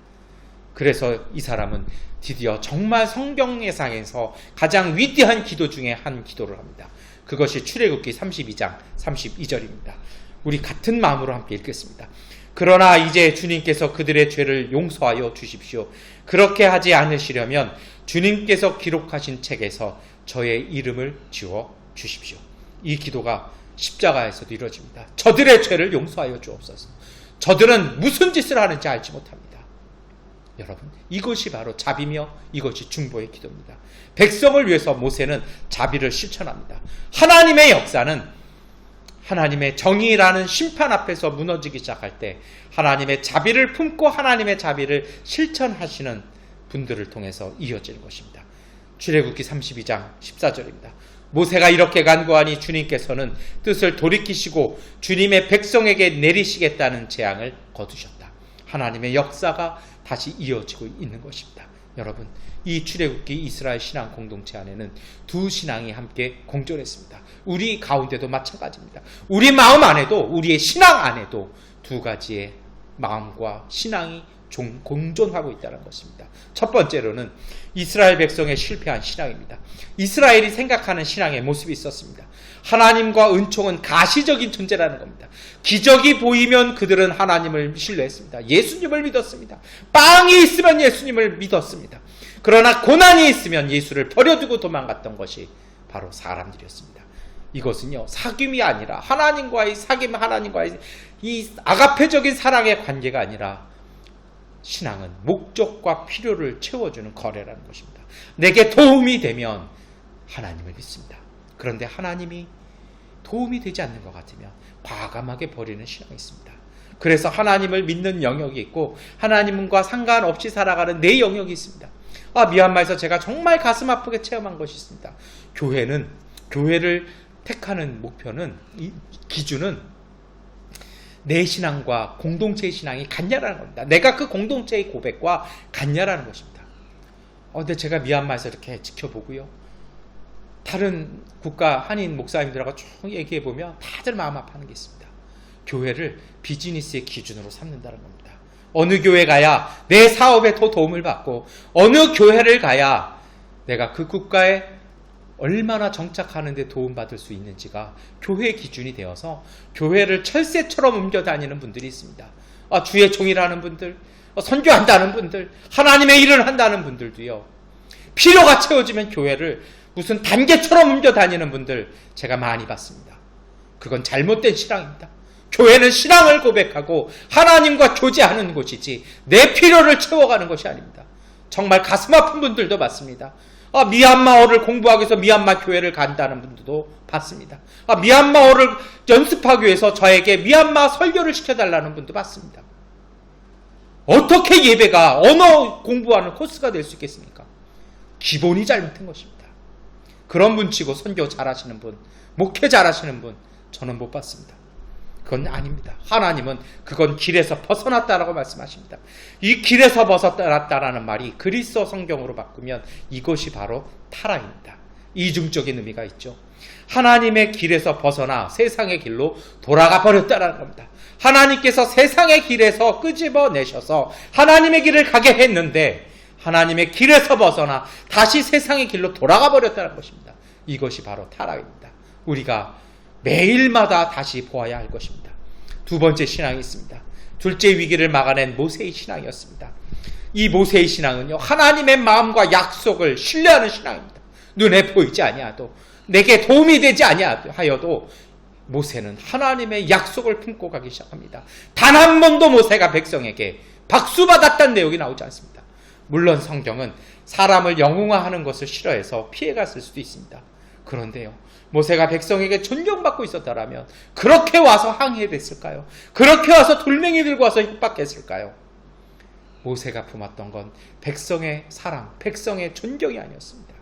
그래서 이 사람은 드디어 정말 성경예상에서 가장 위대한 기도 중에 한 기도를 합니다. 그것이 출애굽기 32장 32절입니다. 우리 같은 마음으로 함께 읽겠습니다. 그러나 이제 주님께서 그들의 죄를 용서하여 주십시오. 그렇게 하지 않으시려면 주님께서 기록하신 책에서 저의 이름을 지워 주십시오. 이 기도가 십자가에서도 이루어집니다. 저들의 죄를 용서하여 주옵소서. 저들은 무슨 짓을 하는지 알지 못합니다. 여러분, 이것이 바로 자비며 이것이 중보의 기도입니다. 백성을 위해서 모세는 자비를 실천합니다. 하나님의 역사는 하나님의 정의라는 심판 앞에서 무너지기 시작할 때 하나님의 자비를 품고 하나님의 자비를 실천하시는 분들을 통해서 이어지는 것입니다. 출애굽기 32장 14절입니다. 모세가 이렇게 간구하니 주님께서는 뜻을 돌이키시고 주님의 백성에게 내리시겠다는 재앙을 거두셨다. 하나님의 역사가 다시 이어지고 있는 것입니다. 여러분, 이 출애굽기 이스라엘 신앙 공동체 안에는 두 신앙이 함께 공존했습니다. 우리 가운데도 마찬가지입니다. 우리 마음 안에도, 우리의 신앙 안에도 두 가지의 마음과 신앙이 공존하고 있다는 것입니다. 첫 번째로는 이스라엘 백성의 실패한 신앙입니다. 이스라엘이 생각하는 신앙의 모습이 있었습니다. 하나님과 은총은 가시적인 존재라는 겁니다. 기적이 보이면 그들은 하나님을 신뢰했습니다. 예수님을 믿었습니다. 빵이 있으면 예수님을 믿었습니다. 그러나 고난이 있으면 예수를 버려두고 도망갔던 것이 바로 사람들이었습니다. 이것은요, 사귐이 아니라 하나님과의 사귐, 하나님과의 이 아가페적인 사랑의 관계가 아니라 신앙은 목적과 필요를 채워주는 거래라는 것입니다. 내게 도움이 되면 하나님을 믿습니다. 그런데 하나님이 도움이 되지 않는 것 같으면 과감하게 버리는 신앙이 있습니다. 그래서 하나님을 믿는 영역이 있고 하나님과 상관없이 살아가는 내 영역이 있습니다. 미얀마에서 제가 정말 가슴 아프게 체험한 것이 있습니다. 교회를 택하는 목표는, 이 기준은 내 신앙과 공동체의 신앙이 같냐라는 겁니다. 내가 그 공동체의 고백과 같냐라는 것입니다. 근데 제가 미얀마에서 이렇게 지켜보고요, 다른 국가 한인 목사님들하고 쭉 얘기해보면 다들 마음 아파하는 게 있습니다. 교회를 비즈니스의 기준으로 삼는다는 겁니다. 어느 교회 가야 내 사업에 더 도움을 받고, 어느 교회를 가야 내가 그 국가에 얼마나 정착하는 데 도움받을 수 있는지가 교회의 기준이 되어서 교회를 철새처럼 옮겨 다니는 분들이 있습니다. 주의 종이라는 분들, 선교한다는 분들, 하나님의 일을 한다는 분들도요, 필요가 채워지면 교회를 무슨 단계처럼 옮겨 다니는 분들 제가 많이 봤습니다. 그건 잘못된 신앙입니다. 교회는 신앙을 고백하고 하나님과 교제하는 곳이지 내 필요를 채워가는 것이 아닙니다. 정말 가슴 아픈 분들도 많습니다. 미얀마어를 공부하기 위해서 미얀마 교회를 간다는 분들도 봤습니다. 미얀마어를 연습하기 위해서 저에게 미얀마 설교를 시켜달라는 분도 봤습니다. 어떻게 예배가 언어 공부하는 코스가 될 수 있겠습니까? 기본이 잘못된 것입니다. 그런 분 치고 선교 잘하시는 분, 목회 잘하시는 분 저는 못 봤습니다. 그건 아닙니다. 하나님은 그건 길에서 벗어났다라고 말씀하십니다. 이 길에서 벗어났다라는 말이 그리스어 성경으로 바꾸면 이것이 바로 타락입니다. 이중적인 의미가 있죠. 하나님의 길에서 벗어나 세상의 길로 돌아가 버렸다는 겁니다. 하나님께서 세상의 길에서 끄집어내셔서 하나님의 길을 가게 했는데 하나님의 길에서 벗어나 다시 세상의 길로 돌아가 버렸다는 것입니다. 이것이 바로 타락입니다. 우리가 매일마다 다시 보아야 할 것입니다. 두 번째 신앙이 있습니다. 둘째 위기를 막아낸 모세의 신앙이었습니다. 이 모세의 신앙은요, 하나님의 마음과 약속을 신뢰하는 신앙입니다. 눈에 보이지 아니하도, 내게 도움이 되지 아니하여도 모세는 하나님의 약속을 품고 가기 시작합니다. 단 한 번도 모세가 백성에게 박수받았다는 내용이 나오지 않습니다. 물론 성경은 사람을 영웅화하는 것을 싫어해서 피해갔을 수도 있습니다. 그런데요, 모세가 백성에게 존경받고 있었다라면 그렇게 와서 항해됐을까요? 그렇게 와서 돌멩이 들고 와서 협박했을까요? 모세가 품었던 건 백성의 사랑, 백성의 존경이 아니었습니다.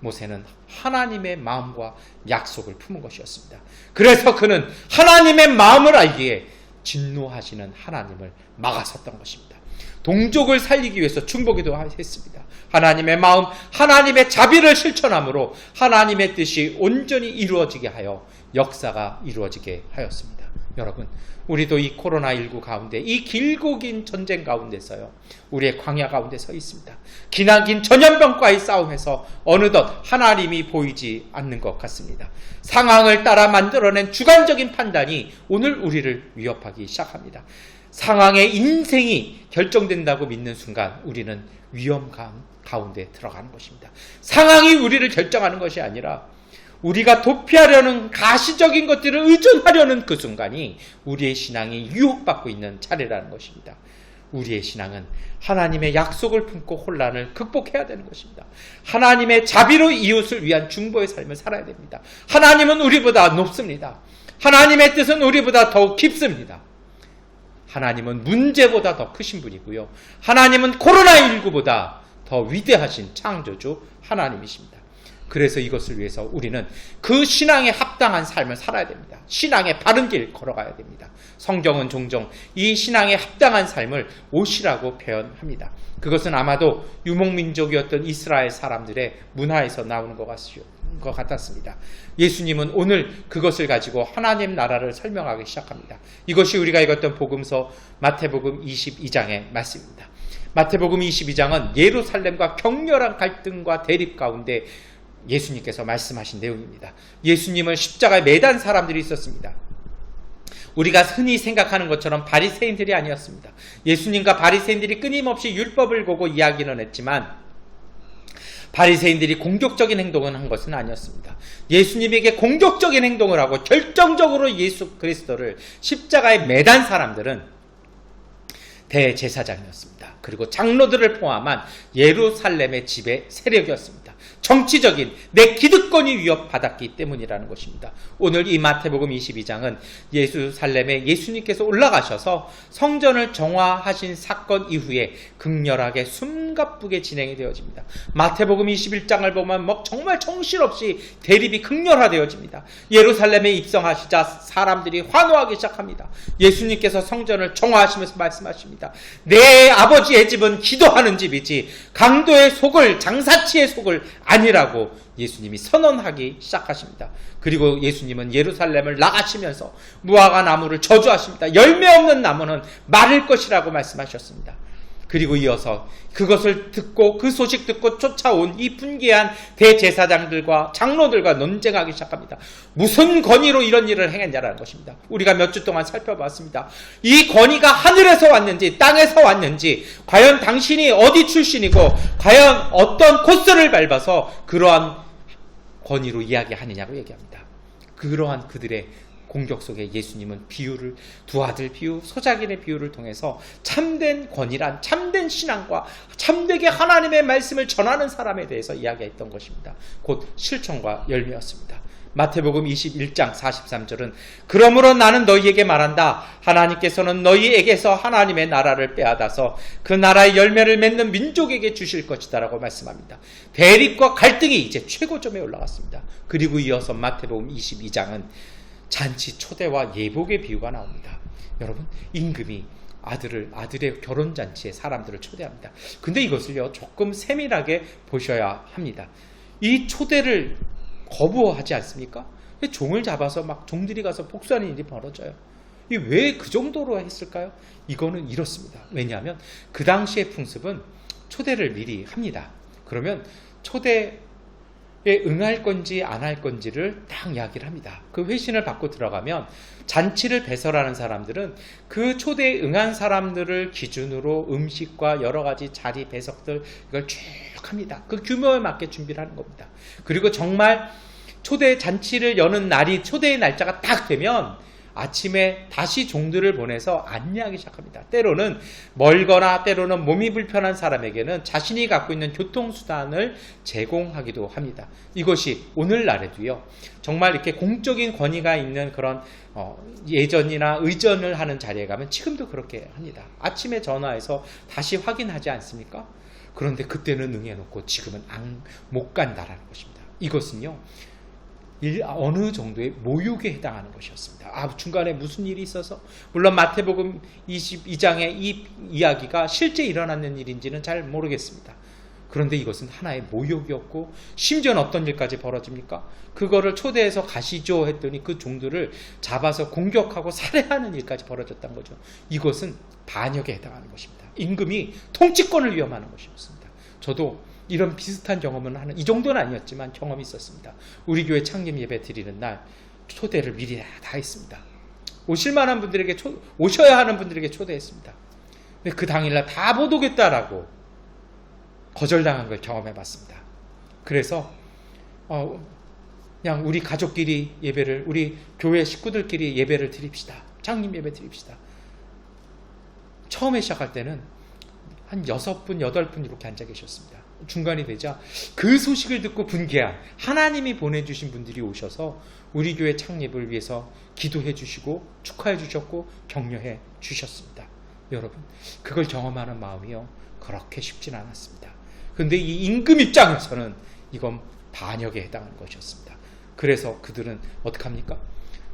모세는 하나님의 마음과 약속을 품은 것이었습니다. 그래서 그는 하나님의 마음을 알기에 진노하시는 하나님을 막아섰던 것입니다. 동족을 살리기 위해서 중보기도 했습니다. 하나님의 마음, 하나님의 자비를 실천함으로 하나님의 뜻이 온전히 이루어지게 하여 역사가 이루어지게 하였습니다. 여러분, 우리도 이 코로나19 가운데, 이 길고 긴 전쟁 가운데서요, 우리의 광야 가운데 서 있습니다. 기나긴 전염병과의 싸움에서 어느덧 하나님이 보이지 않는 것 같습니다. 상황을 따라 만들어낸 주관적인 판단이 오늘 우리를 위협하기 시작합니다. 상황의 인생이 결정된다고 믿는 순간 우리는 위험 가운데 들어가는 것입니다. 상황이 우리를 결정하는 것이 아니라 우리가 도피하려는 가시적인 것들을 의존하려는 그 순간이 우리의 신앙이 유혹받고 있는 차례라는 것입니다. 우리의 신앙은 하나님의 약속을 품고 혼란을 극복해야 되는 것입니다. 하나님의 자비로 이웃을 위한 중보의 삶을 살아야 됩니다. 하나님은 우리보다 높습니다. 하나님의 뜻은 우리보다 더욱 깊습니다. 하나님은 문제보다 더 크신 분이고요, 하나님은 코로나19보다 더 위대하신 창조주 하나님이십니다. 그래서 이것을 위해서 우리는 그 신앙에 합당한 삶을 살아야 됩니다. 신앙의 바른 길 걸어가야 됩니다. 성경은 종종 이 신앙에 합당한 삶을 옷이라고 표현합니다. 그것은 아마도 유목민족이었던 이스라엘 사람들의 문화에서 나오는 것 같았습니다. 예수님은 오늘 그것을 가지고 하나님 나라를 설명하기 시작합니다. 이것이 우리가 읽었던 복음서 마태복음 22장의 말씀입니다. 마태복음 22장은 예루살렘과 격렬한 갈등과 대립 가운데 예수님께서 말씀하신 내용입니다. 예수님은 십자가에 매단 사람들이 있었습니다. 우리가 흔히 생각하는 것처럼 바리새인들이 아니었습니다. 예수님과 바리새인들이 끊임없이 율법을 보고 이야기는 했지만 바리새인들이 공격적인 행동을 한 것은 아니었습니다. 예수님에게 공격적인 행동을 하고 결정적으로 예수 그리스도를 십자가에 매단 사람들은 대제사장이었습니다. 그리고 장로들을 포함한 예루살렘의 지배 세력이었습니다. 정치적인 내 기득권이 위협받았기 때문이라는 것입니다. 오늘 이 마태복음 22장은 예루살렘에 예수님께서 올라가셔서 성전을 정화하신 사건 이후에 극렬하게 숨가쁘게 진행이 되어집니다. 마태복음 21장을 보면 정말 정신없이 대립이 극렬화되어집니다. 예루살렘에 입성하시자 사람들이 환호하기 시작합니다. 예수님께서 성전을 정화하시면서 말씀하십니다. 내 아버지의 집은 기도하는 집이지 강도의 속을, 장사치의 속을 아니라고 예수님이 선언하기 시작하십니다. 그리고 예수님은 예루살렘을 나가시면서 무화과 나무를 저주하십니다. 열매 없는 나무는 마를 것이라고 말씀하셨습니다. 그리고 이어서 그것을 듣고 그 소식 듣고 쫓아온 이 분개한 대제사장들과 장로들과 논쟁하기 시작합니다. 무슨 권위로 이런 일을 행했냐라는 것입니다. 우리가 몇 주 동안 살펴봤습니다. 이 권위가 하늘에서 왔는지 땅에서 왔는지, 과연 당신이 어디 출신이고 과연 어떤 코스를 밟아서 그러한 권위로 이야기하느냐고 얘기합니다. 그러한 그들의 공격 속에 예수님은 비유를, 두 아들 비유, 소작인의 비유를 통해서 참된 권위란, 참된 신앙과 참되게 하나님의 말씀을 전하는 사람에 대해서 이야기했던 것입니다. 곧 실천과 열매였습니다. 마태복음 21장 43절은 그러므로 나는 너희에게 말한다. 하나님께서는 너희에게서 하나님의 나라를 빼앗아서 그 나라의 열매를 맺는 민족에게 주실 것이다 라고 말씀합니다. 대립과 갈등이 이제 최고점에 올라갔습니다. 그리고 이어서 마태복음 22장은 잔치 초대와 예복의 비유가 나옵니다. 여러분, 임금이 아들의 결혼잔치에 사람들을 초대합니다. 근데 이것을요 조금 세밀하게 보셔야 합니다. 이 초대를 거부하지 않습니까? 종을 잡아서 막 종들이 가서 복수하는 일이 벌어져요. 왜 그 정도로 했을까요? 이거는 이렇습니다. 왜냐하면 그 당시의 풍습은 초대를 미리 합니다. 그러면 초대에 응할 건지 안 할 건지를 딱 이야기를 합니다. 그 회신을 받고 들어가면 잔치를 배설하는 사람들은 그 초대에 응한 사람들을 기준으로 음식과 여러 가지 자리 배석들 이걸 쭉 합니다. 그 규모에 맞게 준비를 하는 겁니다. 그리고 정말 초대 잔치를 여는 날이, 초대의 날짜가 딱 되면 아침에 다시 종들을 보내서 안내하기 시작합니다. 때로는 멀거나 때로는 몸이 불편한 사람에게는 자신이 갖고 있는 교통수단을 제공하기도 합니다. 이것이 오늘날에도요 정말 이렇게 공적인 권위가 있는 그런 예전이나 의전을 하는 자리에 가면 지금도 그렇게 합니다. 아침에 전화해서 다시 확인하지 않습니까? 그런데 그때는 응해놓고 지금은 못 간다라는 것입니다. 이것은요 어느 정도의 모욕에 해당하는 것이었습니다. 중간에 무슨 일이 있어서, 물론 마태복음 22장의 이 이야기가 실제 일어났는 일인지는 잘 모르겠습니다. 그런데 이것은 하나의 모욕이었고, 심지어는 어떤 일까지 벌어집니까? 그거를 초대해서 가시죠 했더니 그 종들을 잡아서 공격하고 살해하는 일까지 벌어졌던 거죠. 이것은 반역에 해당하는 것입니다. 임금이 통치권을 위험하는 것이었습니다. 저도 이런 비슷한 경험은 이 정도는 아니었지만 경험이 있었습니다. 우리 교회 창립 예배 드리는 날 초대를 미리 다 했습니다. 오실 만한 분들에게 오셔야 하는 분들에게 초대했습니다. 근데 그 당일날 다 못 오겠다라고 거절당한 걸 경험해 봤습니다. 그래서 그냥 우리 가족끼리 예배를, 우리 교회 식구들끼리 예배를 드립시다. 창립 예배 드립시다. 처음에 시작할 때는 한 6분, 8분 이렇게 앉아 계셨습니다. 중간이 되자 그 소식을 듣고 분개한 하나님이 보내주신 분들이 오셔서 우리 교회 창립을 위해서 기도해 주시고 축하해 주셨고 격려해 주셨습니다. 여러분, 그걸 경험하는 마음이요 그렇게 쉽진 않았습니다. 그런데 이 임금 입장에서는 이건 반역에 해당하는 것이었습니다. 그래서 그들은 어떻게 합니까?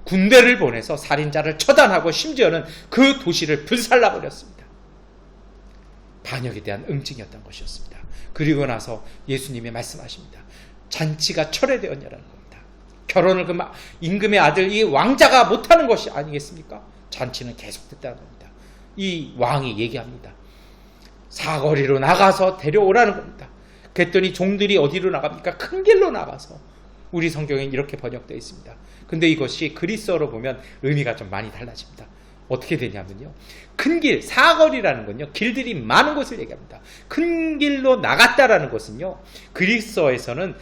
군대를 보내서 살인자를 처단하고 심지어는 그 도시를 불살라버렸습니다. 반역에 대한 응징이었던 것이었습니다. 그리고 나서 예수님이 말씀하십니다. 잔치가 철회되었냐라는 겁니다. 결혼을 임금의 아들 이 왕자가 못하는 것이 아니겠습니까? 잔치는 계속됐다는 겁니다. 이 왕이 얘기합니다. 사거리로 나가서 데려오라는 겁니다. 그랬더니 종들이 어디로 나갑니까? 큰 길로 나가서. 우리 성경엔 이렇게 번역되어 있습니다. 근데 이것이 그리스어로 보면 의미가 좀 많이 달라집니다. 어떻게 되냐면요, 큰 길, 사거리라는 건요 길들이 많은 곳을 얘기합니다. 큰 길로 나갔다라는 것은요 그리스어에서는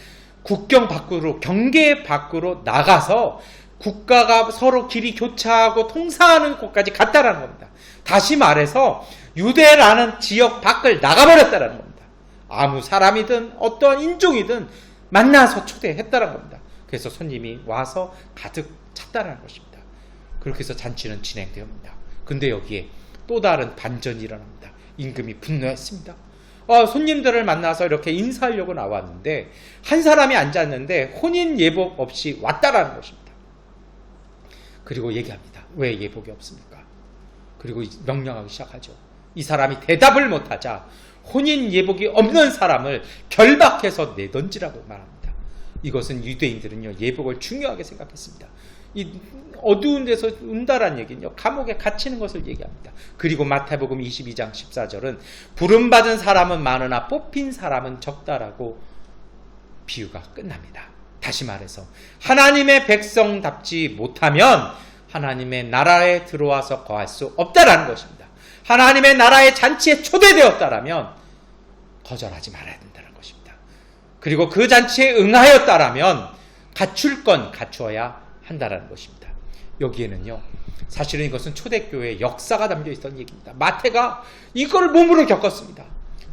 국경 밖으로, 경계 밖으로 나가서 국가가 서로 길이 교차하고 통사하는 곳까지 갔다라는 겁니다. 다시 말해서 유대라는 지역 밖을 나가버렸다라는 겁니다. 아무 사람이든 어떠한 인종이든 만나서 초대했다라는 겁니다. 그래서 손님이 와서 가득 찼다라는 것입니다. 그렇게 해서 잔치는 진행되었습니다. 근데 여기에 또 다른 반전이 일어납니다. 임금이 분노했습니다. 손님들을 만나서 이렇게 인사하려고 나왔는데 한 사람이 앉았는데 혼인 예복 없이 왔다라는 것입니다. 그리고 얘기합니다. 왜 예복이 없습니까? 그리고 명령하기 시작하죠. 이 사람이 대답을 못하자 혼인 예복이 없는 사람을 결박해서 내던지라고 말합니다. 이것은 유대인들은요 예복을 중요하게 생각했습니다. 이 어두운 데서 운다란 얘기는요 감옥에 갇히는 것을 얘기합니다. 그리고 마태복음 22장 14절은 부름받은 사람은 많으나 뽑힌 사람은 적다라고 비유가 끝납니다. 다시 말해서 하나님의 백성답지 못하면 하나님의 나라에 들어와서 거할 수 없다라는 것입니다. 하나님의 나라의 잔치에 초대되었다라면 거절하지 말아야 된다는 것입니다. 그리고 그 잔치에 응하였다라면 갖출 건 갖추어야 한다라는 것입니다. 여기에는요, 사실은 이것은 초대교회의 역사가 담겨 있던 얘기입니다. 마태가 이걸 몸으로 겪었습니다.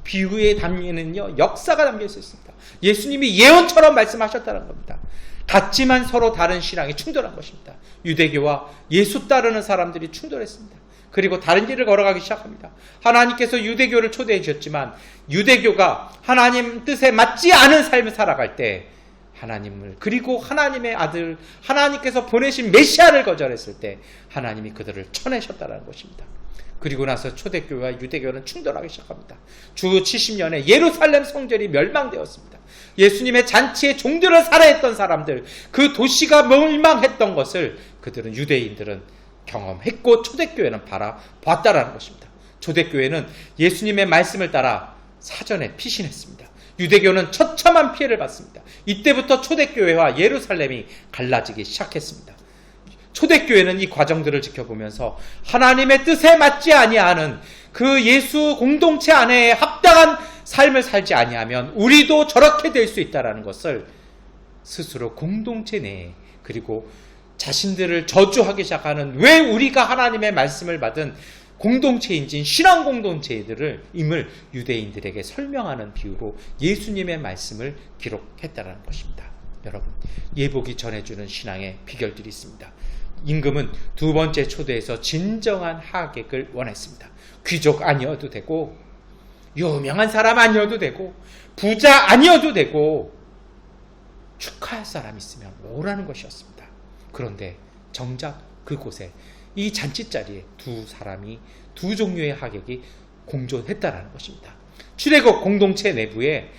비유에 담기는요, 역사가 담겨 있었습니다. 예수님이 예언처럼 말씀하셨다는 겁니다. 같지만 서로 다른 신앙이 충돌한 것입니다. 유대교와 예수 따르는 사람들이 충돌했습니다. 그리고 다른 길을 걸어가기 시작합니다. 하나님께서 유대교를 초대해 주셨지만 유대교가 하나님 뜻에 맞지 않은 삶을 살아갈 때 하나님을, 그리고 하나님의 아들 하나님께서 보내신 메시아를 거절했을 때 하나님이 그들을 쳐내셨다는 것입니다. 그리고 나서 초대교회와 유대교는 충돌하기 시작합니다. 주 70년에 예루살렘 성전이 멸망되었습니다. 예수님의 잔치에 종들을 살해했던 사람들, 그 도시가 멸망했던 것을 그들은, 유대인들은 경험했고 초대교회는 바라봤다라는 것입니다. 초대교회는 예수님의 말씀을 따라 사전에 피신했습니다. 유대교는 처참한 피해를 받습니다. 이때부터 초대교회와 예루살렘이 갈라지기 시작했습니다. 초대교회는 이 과정들을 지켜보면서 하나님의 뜻에 맞지 아니하는 그 예수 공동체 안에 합당한 삶을 살지 아니하면 우리도 저렇게 될 수 있다는 것을 스스로 공동체 내에, 그리고 자신들을 저주하기 시작하는, 왜 우리가 하나님의 말씀을 받은 공동체인지 신앙 공동체들을 임을 유대인들에게 설명하는 비유로 예수님의 말씀을 기록했다는 것입니다. 여러분, 예복이 전해주는 신앙의 비결들이 있습니다. 임금은 두 번째 초대에서 진정한 하객을 원했습니다. 귀족 아니어도 되고, 유명한 사람 아니어도 되고, 부자 아니어도 되고, 축하할 사람 있으면 오라는 것이었습니다. 그런데 정작 그곳에, 이 잔치자리에 두 종류의 하객이 공존했다라는 것입니다. 출애굽 공동체 내부에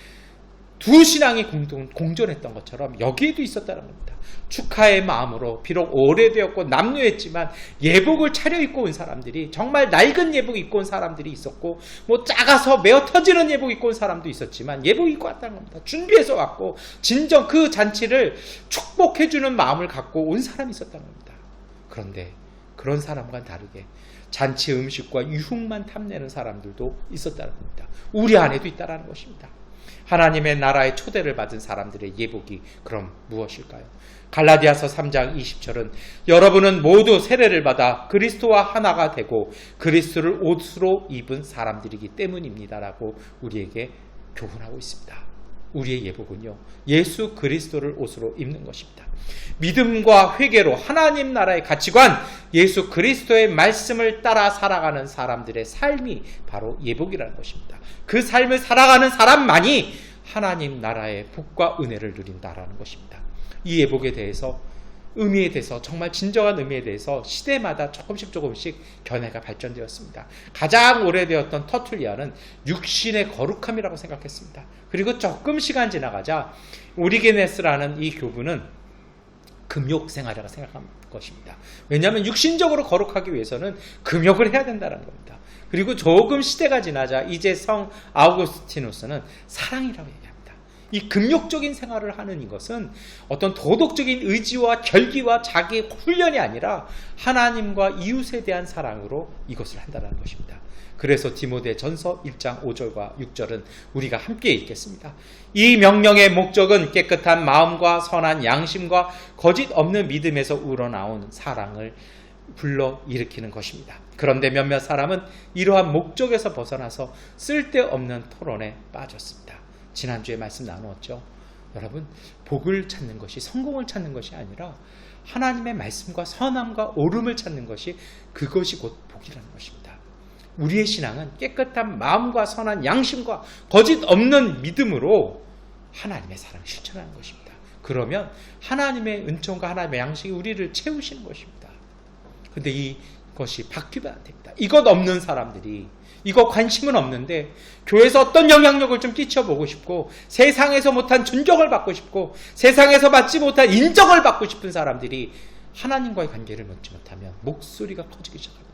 두 신앙이 공존했던 것처럼 여기에도 있었다는 겁니다. 축하의 마음으로 비록 오래되었고 남루했지만 예복을 차려입고 온 사람들이, 정말 낡은 예복 입고 온 사람들이 있었고, 뭐 작아서 메어 터지는 예복 입고 온 사람도 있었지만 예복 입고 왔다는 겁니다. 준비해서 왔고 진정 그 잔치를 축복해주는 마음을 갖고 온 사람이 있었다는 겁니다. 그런데 그런 사람과는 다르게 잔치 음식과 유흥만 탐내는 사람들도 있었다는 겁니다. 우리 안에도 있다는 것입니다. 하나님의 나라의 초대를 받은 사람들의 예복이 그럼 무엇일까요? 갈라디아서 3장 20절은 여러분은 모두 세례를 받아 그리스도와 하나가 되고 그리스도를 옷으로 입은 사람들이기 때문입니다라고 우리에게 교훈하고 있습니다. 우리의 예복은요, 예수 그리스도를 옷으로 입는 것입니다. 믿음과 회개로 하나님 나라의 가치관, 예수 그리스도의 말씀을 따라 살아가는 사람들의 삶이 바로 예복이라는 것입니다. 그 삶을 살아가는 사람만이 하나님 나라의 복과 은혜를 누린다라는 것입니다. 이 예복에 대해서, 의미에 대해서, 정말 진정한 의미에 대해서 시대마다 조금씩 견해가 발전되었습니다. 가장 오래되었던 터툴리안은 육신의 거룩함이라고 생각했습니다. 그리고 조금 시간 지나가자 오리게네스라는 이 교부는 금욕 생활이라고 생각한 것입니다. 왜냐하면 육신적으로 거룩하기 위해서는 금욕을 해야 된다는 겁니다. 그리고 조금 시대가 지나자 이제 성 아우구스티누스는 사랑이라고 얘기합니다. 이 금욕적인 생활을 하는 이것은 어떤 도덕적인 의지와 결기와 자기 훈련이 아니라 하나님과 이웃에 대한 사랑으로 이것을 한다는 것입니다. 그래서 디모데 전서 1장 5절과 6절은 우리가 함께 읽겠습니다. 이 명령의 목적은 깨끗한 마음과 선한 양심과 거짓 없는 믿음에서 우러나온 사랑을 불러일으키는 것입니다. 그런데 몇몇 사람은 이러한 목적에서 벗어나서 쓸데없는 토론에 빠졌습니다. 지난주에 말씀 나누었죠. 여러분, 복을 찾는 것이, 성공을 찾는 것이 아니라 하나님의 말씀과 선함과 옳음을 찾는 것이, 그것이 곧 복이라는 것입니다. 우리의 신앙은 깨끗한 마음과 선한 양심과 거짓 없는 믿음으로 하나님의 사랑을 실천하는 것입니다. 그러면 하나님의 은총과 하나님의 양식이 우리를 채우시는 것입니다. 그런데 이것이 바뀌면 안 됩니다. 이것 없는 사람들이, 이거 관심은 없는데 교회에서 어떤 영향력을 좀 끼쳐보고 싶고, 세상에서 못한 존경을 받고 싶고, 세상에서 받지 못한 인정을 받고 싶은 사람들이 하나님과의 관계를 맺지 못하면 목소리가 커지기 시작합니다.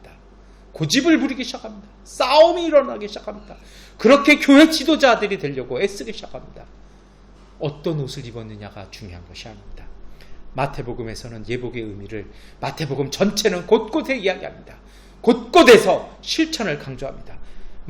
고집을 부리기 시작합니다. 싸움이 일어나기 시작합니다. 그렇게 교회 지도자들이 되려고 애쓰기 시작합니다. 어떤 옷을 입었느냐가 중요한 것이 아닙니다. 마태복음에서는 예복의 의미를, 마태복음 전체는 곳곳에 이야기합니다. 곳곳에서 실천을 강조합니다.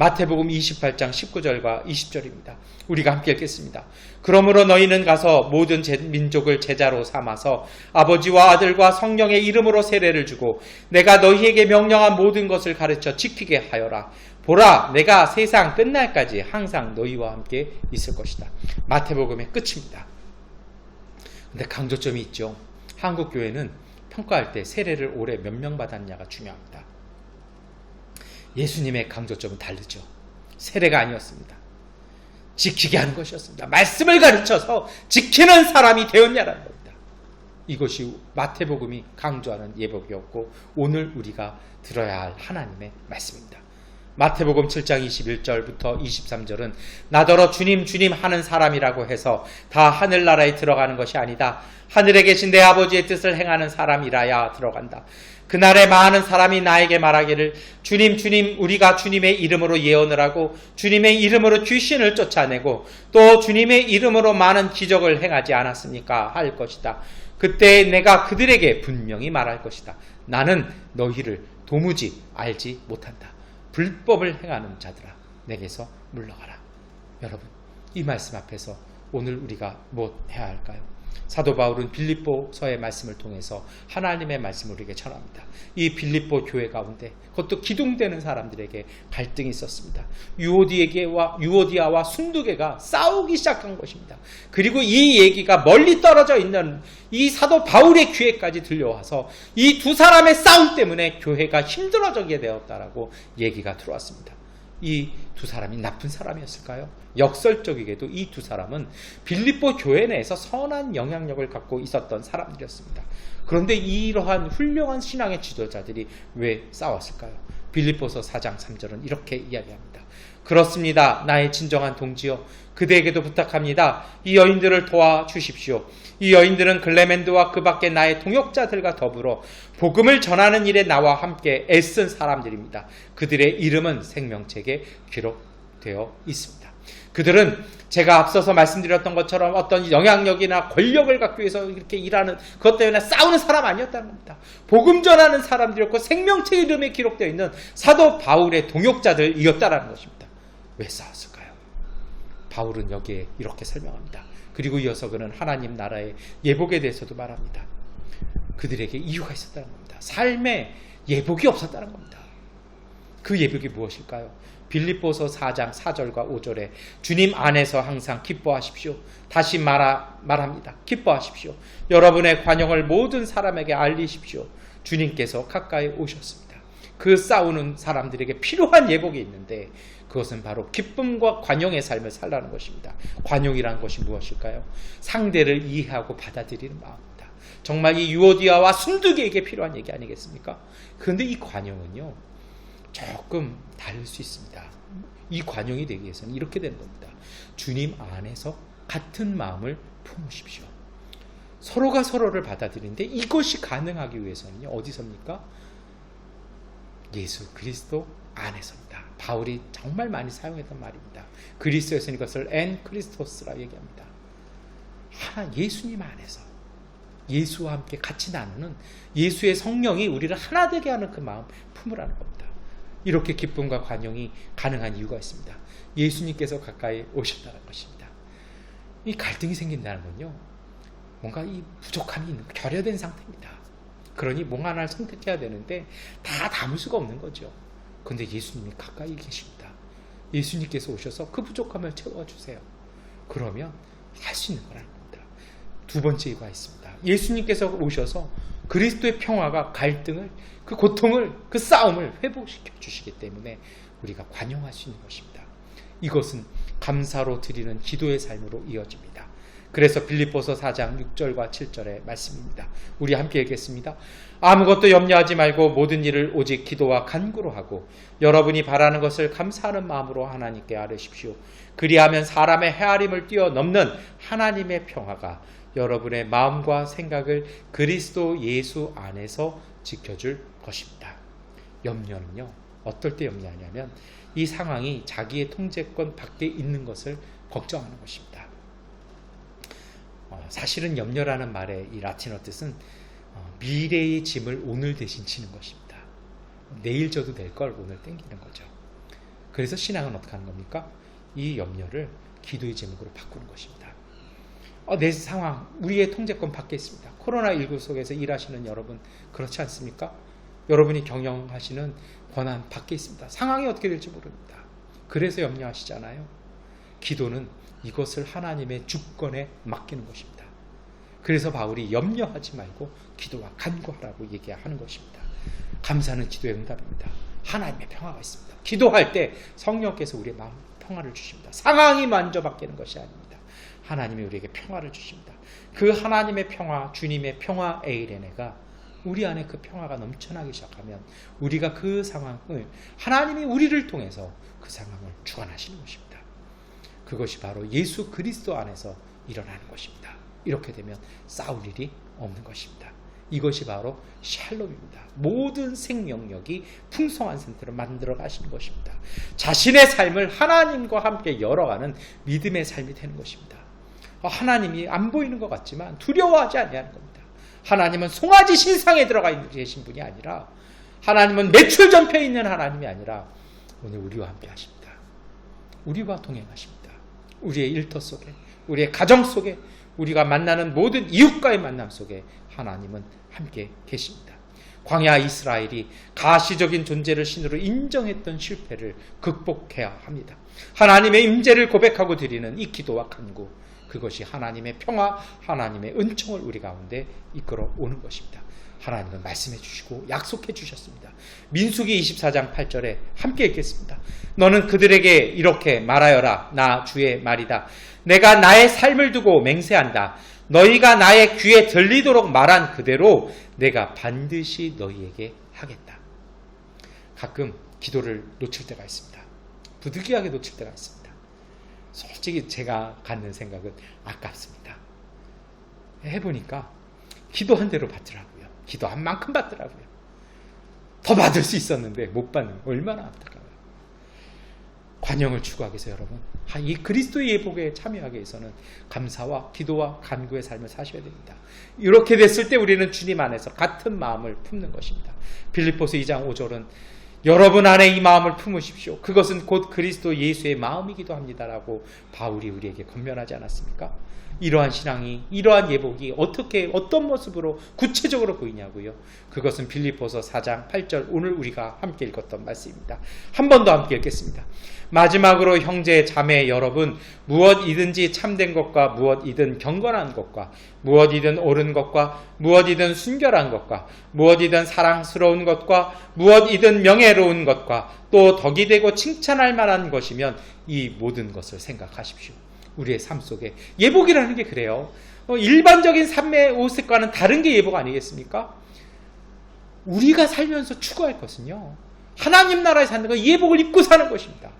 마태복음 28장 19절과 20절입니다. 우리가 함께 읽겠습니다. 그러므로 너희는 가서 모든 민족을 제자로 삼아서 아버지와 아들과 성령의 이름으로 세례를 주고 내가 너희에게 명령한 모든 것을 가르쳐 지키게 하여라. 보라, 내가 세상 끝날까지 항상 너희와 함께 있을 것이다. 마태복음의 끝입니다. 근데 강조점이 있죠. 한국 교회는 평가할 때 세례를 올해 몇 명 받았냐가 중요합니다. 예수님의 강조점은 다르죠. 세례가 아니었습니다. 지키게 하는 것이었습니다. 말씀을 가르쳐서 지키는 사람이 되었냐라는 겁니다. 이것이 마태복음이 강조하는 예복이었고 오늘 우리가 들어야 할 하나님의 말씀입니다. 마태복음 7장 21절부터 23절은 나더러 주님 주님 하는 사람이라고 해서 다 하늘나라에 들어가는 것이 아니다. 하늘에 계신 내 아버지의 뜻을 행하는 사람이라야 들어간다. 그날에 많은 사람이 나에게 말하기를 주님 주님 우리가 주님의 이름으로 예언을 하고 주님의 이름으로 귀신을 쫓아내고 또 주님의 이름으로 많은 기적을 행하지 않았습니까? 할 것이다. 그때 내가 그들에게 분명히 말할 것이다. 나는 너희를 도무지 알지 못한다. 불법을 행하는 자들아 내게서 물러가라. 여러분 이 말씀 앞에서 오늘 우리가 뭐 해야 할까요? 사도 바울은 빌립보서의 말씀을 통해서 하나님의 말씀을 우리에게 전합니다. 이 빌립보 교회 가운데 그것도 기둥되는 사람들에게 갈등이 있었습니다. 유오디아와 순두계가 싸우기 시작한 것입니다. 그리고 이 얘기가 멀리 떨어져 있는 이 사도 바울의 귀에까지 들려와서 이 두 사람의 싸움 때문에 교회가 힘들어지게 되었다라고 얘기가 들어왔습니다. 이 두 사람이 나쁜 사람이었을까요? 역설적이게도 이 두 사람은 빌립보 교회 내에서 선한 영향력을 갖고 있었던 사람들이었습니다. 그런데 이러한 훌륭한 신앙의 지도자들이 왜 싸웠을까요? 빌립보서 4장 3절은 이렇게 이야기합니다. 그렇습니다. 나의 진정한 동지여 그대에게도 부탁합니다. 이 여인들을 도와주십시오. 이 여인들은 글레멘드와 그 밖에 나의 동역자들과 더불어 복음을 전하는 일에 나와 함께 애쓴 사람들입니다. 그들의 이름은 생명책에 기록되어 있습니다. 그들은 제가 앞서서 말씀드렸던 것처럼 어떤 영향력이나 권력을 갖기 위해서 이렇게 일하는 그것 때문에 싸우는 사람 아니었다는 겁니다. 복음 전하는 사람들이었고 생명책 이름에 기록되어 있는 사도 바울의 동역자들이었다는 것입니다. 왜 싸웠을까요? 바울은 여기에 이렇게 설명합니다. 그리고 이어서 그는 하나님 나라의 예복에 대해서도 말합니다. 그들에게 이유가 있었다는 겁니다. 삶에 예복이 없었다는 겁니다. 그 예복이 무엇일까요? 빌립보서 4장 4절과 5절에 주님 안에서 항상 기뻐하십시오. 다시 말합니다. 기뻐하십시오. 여러분의 관용을 모든 사람에게 알리십시오. 주님께서 가까이 오셨습니다. 그 싸우는 사람들에게 필요한 예복이 있는데 그것은 바로 기쁨과 관용의 삶을 살라는 것입니다. 관용이라는 것이 무엇일까요? 상대를 이해하고 받아들이는 마음입니다. 정말 이 유오디아와 순두계에게 필요한 얘기 아니겠습니까? 그런데 이 관용은요 조금 다를 수 있습니다. 이 관용이 되기 위해서는 이렇게 되는 겁니다. 주님 안에서 같은 마음을 품으십시오. 서로가 서로를 받아들이는데 이것이 가능하기 위해서는요 어디서입니까? 예수 그리스도 안에서입니다. 바울이 정말 많이 사용했던 말입니다. 그리스도에서는 이것을 엔 크리스토스라 얘기합니다. 하나 예수님 안에서 예수와 함께 같이 나누는 예수의 성령이 우리를 하나 되게 하는 그 마음 품으라는 겁니다. 이렇게 기쁨과 관용이 가능한 이유가 있습니다. 예수님께서 가까이 오셨다는 것입니다. 이 갈등이 생긴다는 건요 뭔가 이 부족함이 있는 결여된 상태입니다. 그러니 뭔가 하나를 선택해야 되는데 다 담을 수가 없는 거죠. 그런데 예수님이 가까이 계십니다. 예수님께서 오셔서 그 부족함을 채워주세요. 그러면 할 수 있는 거라는 겁니다. 두 번째 이유가 있습니다. 예수님께서 오셔서 그리스도의 평화가 갈등을 그 고통을 그 싸움을 회복시켜 주시기 때문에 우리가 관용할 수 있는 것입니다. 이것은 감사로 드리는 기도의 삶으로 이어집니다. 그래서 빌립보서 4장 6절과 7절의 말씀입니다. 우리 함께 읽겠습니다. 아무것도 염려하지 말고 모든 일을 오직 기도와 간구로 하고 여러분이 바라는 것을 감사하는 마음으로 하나님께 아뢰십시오. 그리하면 사람의 헤아림을 뛰어넘는 하나님의 평화가 여러분의 마음과 생각을 그리스도 예수 안에서 지켜줄 것입니다. 염려는요 어떨 때 염려하냐면 이 상황이 자기의 통제권 밖에 있는 것을 걱정하는 것입니다. 사실은 염려라는 말의 이 라틴어 뜻은 미래의 짐을 오늘 대신 지는 것입니다. 내일 져도 될 걸 오늘 땡기는 거죠. 그래서 신앙은 어떻게 하는 겁니까? 이 염려를 기도의 제목으로 바꾸는 것입니다. 내 상황, 우리의 통제권 밖에 있습니다. 코로나19 속에서 일하시는 여러분, 그렇지 않습니까? 여러분이 경영하시는 권한 밖에 있습니다. 상황이 어떻게 될지 모릅니다. 그래서 염려하시잖아요. 기도는 이것을 하나님의 주권에 맡기는 것입니다. 그래서 바울이 염려하지 말고 기도와 간구하라고 얘기하는 것입니다. 감사는 기도의 응답입니다. 하나님의 평화가 있습니다. 기도할 때 성령께서 우리의 마음 평화를 주십니다. 상황이 먼저 바뀌는 것이 아닙니다. 하나님이 우리에게 평화를 주십니다. 그 하나님의 평화, 주님의 평화 에이레네가 우리 안에 그 평화가 넘쳐나기 시작하면 우리가 그 상황을, 하나님이 우리를 통해서 그 상황을 주관하시는 것입니다. 그것이 바로 예수 그리스도 안에서 일어나는 것입니다. 이렇게 되면 싸울 일이 없는 것입니다. 이것이 바로 샬롬입니다. 모든 생명력이 풍성한 상태로 만들어 가시는 것입니다. 자신의 삶을 하나님과 함께 열어가는 믿음의 삶이 되는 것입니다. 하나님이 안 보이는 것 같지만 두려워하지 아니하는 겁니다. 하나님은 송아지 신상에 들어가 계신 분이 아니라, 하나님은 매출 전표에 있는 하나님이 아니라 오늘 우리와 함께 하십니다. 우리와 동행하십니다. 우리의 일터 속에, 우리의 가정 속에, 우리가 만나는 모든 이웃과의 만남 속에 하나님은 함께 계십니다. 광야 이스라엘이 가시적인 존재를 신으로 인정했던 실패를 극복해야 합니다. 하나님의 임재를 고백하고 드리는 이 기도와 간구, 그것이 하나님의 평화, 하나님의 은총을 우리 가운데 이끌어 오는 것입니다. 하나님은 말씀해 주시고 약속해 주셨습니다. 민수기 24장 8절에 함께 읽겠습니다. 너는 그들에게 이렇게 말하여라. 나 주의 말이다. 내가 나의 삶을 두고 맹세한다. 너희가 나의 귀에 들리도록 말한 그대로 내가 반드시 너희에게 하겠다. 가끔 기도를 놓칠 때가 있습니다. 부득이하게 놓칠 때가 있습니다. 솔직히 제가 갖는 생각은 아깝습니다. 해보니까 기도한 대로 받더라고요. 기도한 만큼 받더라고요. 더 받을 수 있었는데 못 받는 거 얼마나 안타까워요. 관용을 추구하기 위해서 여러분, 이 그리스도의 예복에 참여하기 위해서는 감사와 기도와 간구의 삶을 사셔야 됩니다. 이렇게 됐을 때 우리는 주님 안에서 같은 마음을 품는 것입니다. 빌립보서 2장 5절은 여러분 안에 이 마음을 품으십시오. 그것은 곧 그리스도 예수의 마음이기도 합니다라고 바울이 우리에게 권면하지 않았습니까? 이러한 신앙이, 이러한 예복이 어떻게, 어떤 모습으로 구체적으로 보이냐고요. 그것은 빌립보서 4장 8절, 오늘 우리가 함께 읽었던 말씀입니다. 한 번 더 함께 읽겠습니다. 마지막으로 형제 자매 여러분, 무엇이든지 참된 것과 무엇이든 경건한 것과 무엇이든 옳은 것과 무엇이든 순결한 것과 무엇이든 사랑스러운 것과 무엇이든 명예로운 것과 또 덕이 되고 칭찬할 만한 것이면 이 모든 것을 생각하십시오. 우리의 삶 속에 예복이라는 게 그래요. 일반적인 삶의 옷과는 다른 게 예복 아니겠습니까? 우리가 살면서 추구할 것은요, 하나님 나라에 사는 건 예복을 입고 사는 것입니다.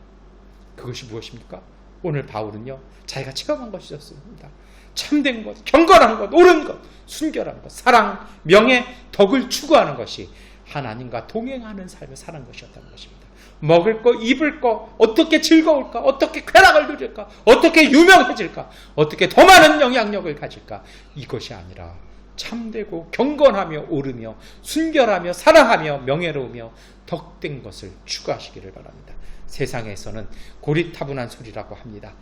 그것이 무엇입니까? 오늘 바울은요, 자기가 체험한 것이었습니다. 참된 것, 경건한 것, 옳은 것, 순결한 것, 사랑, 명예, 덕을 추구하는 것이 하나님과 동행하는 삶을 사는 것이었다는 것입니다. 먹을 거, 입을 거, 어떻게 즐거울까, 어떻게 쾌락을 누릴까, 어떻게 유명해질까, 어떻게 더 많은 영향력을 가질까, 이것이 아니라 참되고 경건하며 옳으며 순결하며 사랑하며 명예로우며 덕된 것을 추구하시기를 바랍니다. 세상에서는 고리타분한 소리라고 합니다.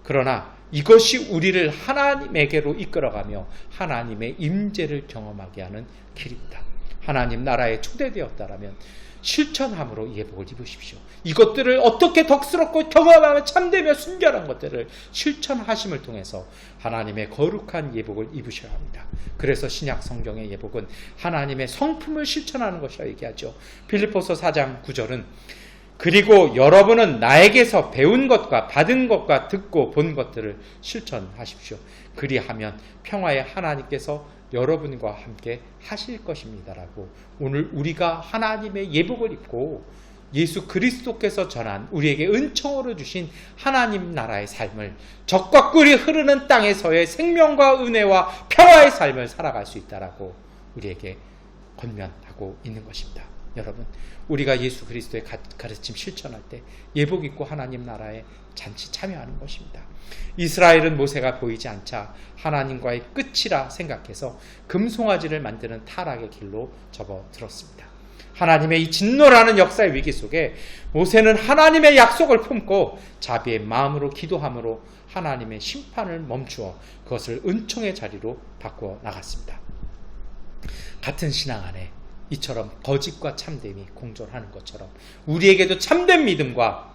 그러나 이것이 우리를 하나님에게로 이끌어가며 하나님의 임재를 경험하게 하는 길입니다. 하나님 나라에 초대되었다라면 실천함으로 예복을 입으십시오. 이것들을 어떻게 덕스럽고 경험하며 참되며 순결한 것들을 실천하심을 통해서 하나님의 거룩한 예복을 입으셔야 합니다. 그래서 신약 성경의 예복은 하나님의 성품을 실천하는 것이라 얘기하죠. 빌립보서 4장 9절은 그리고 여러분은 나에게서 배운 것과 받은 것과 듣고 본 것들을 실천하십시오. 그리하면 평화의 하나님께서 여러분과 함께 하실 것입니다라고, 오늘 우리가 하나님의 예복을 입고 예수 그리스도께서 전한 우리에게 은총으로 주신 하나님 나라의 삶을, 적과 꿀이 흐르는 땅에서의 생명과 은혜와 평화의 삶을 살아갈 수 있다라고 우리에게 권면하고 있는 것입니다. 여러분, 우리가 예수 그리스도의 가르침 실천할 때 예복 입고 하나님 나라에 잔치 참여하는 것입니다. 이스라엘은 모세가 보이지 않자 하나님과의 끝이라 생각해서 금송아지를 만드는 타락의 길로 접어들었습니다. 하나님의 이 진노라는 역사의 위기 속에 모세는 하나님의 약속을 품고 자비의 마음으로 기도함으로 하나님의 심판을 멈추어 그것을 은총의 자리로 바꾸어 나갔습니다. 같은 신앙 안에 이처럼 거짓과 참됨이 공존하는 것처럼 우리에게도 참된 믿음과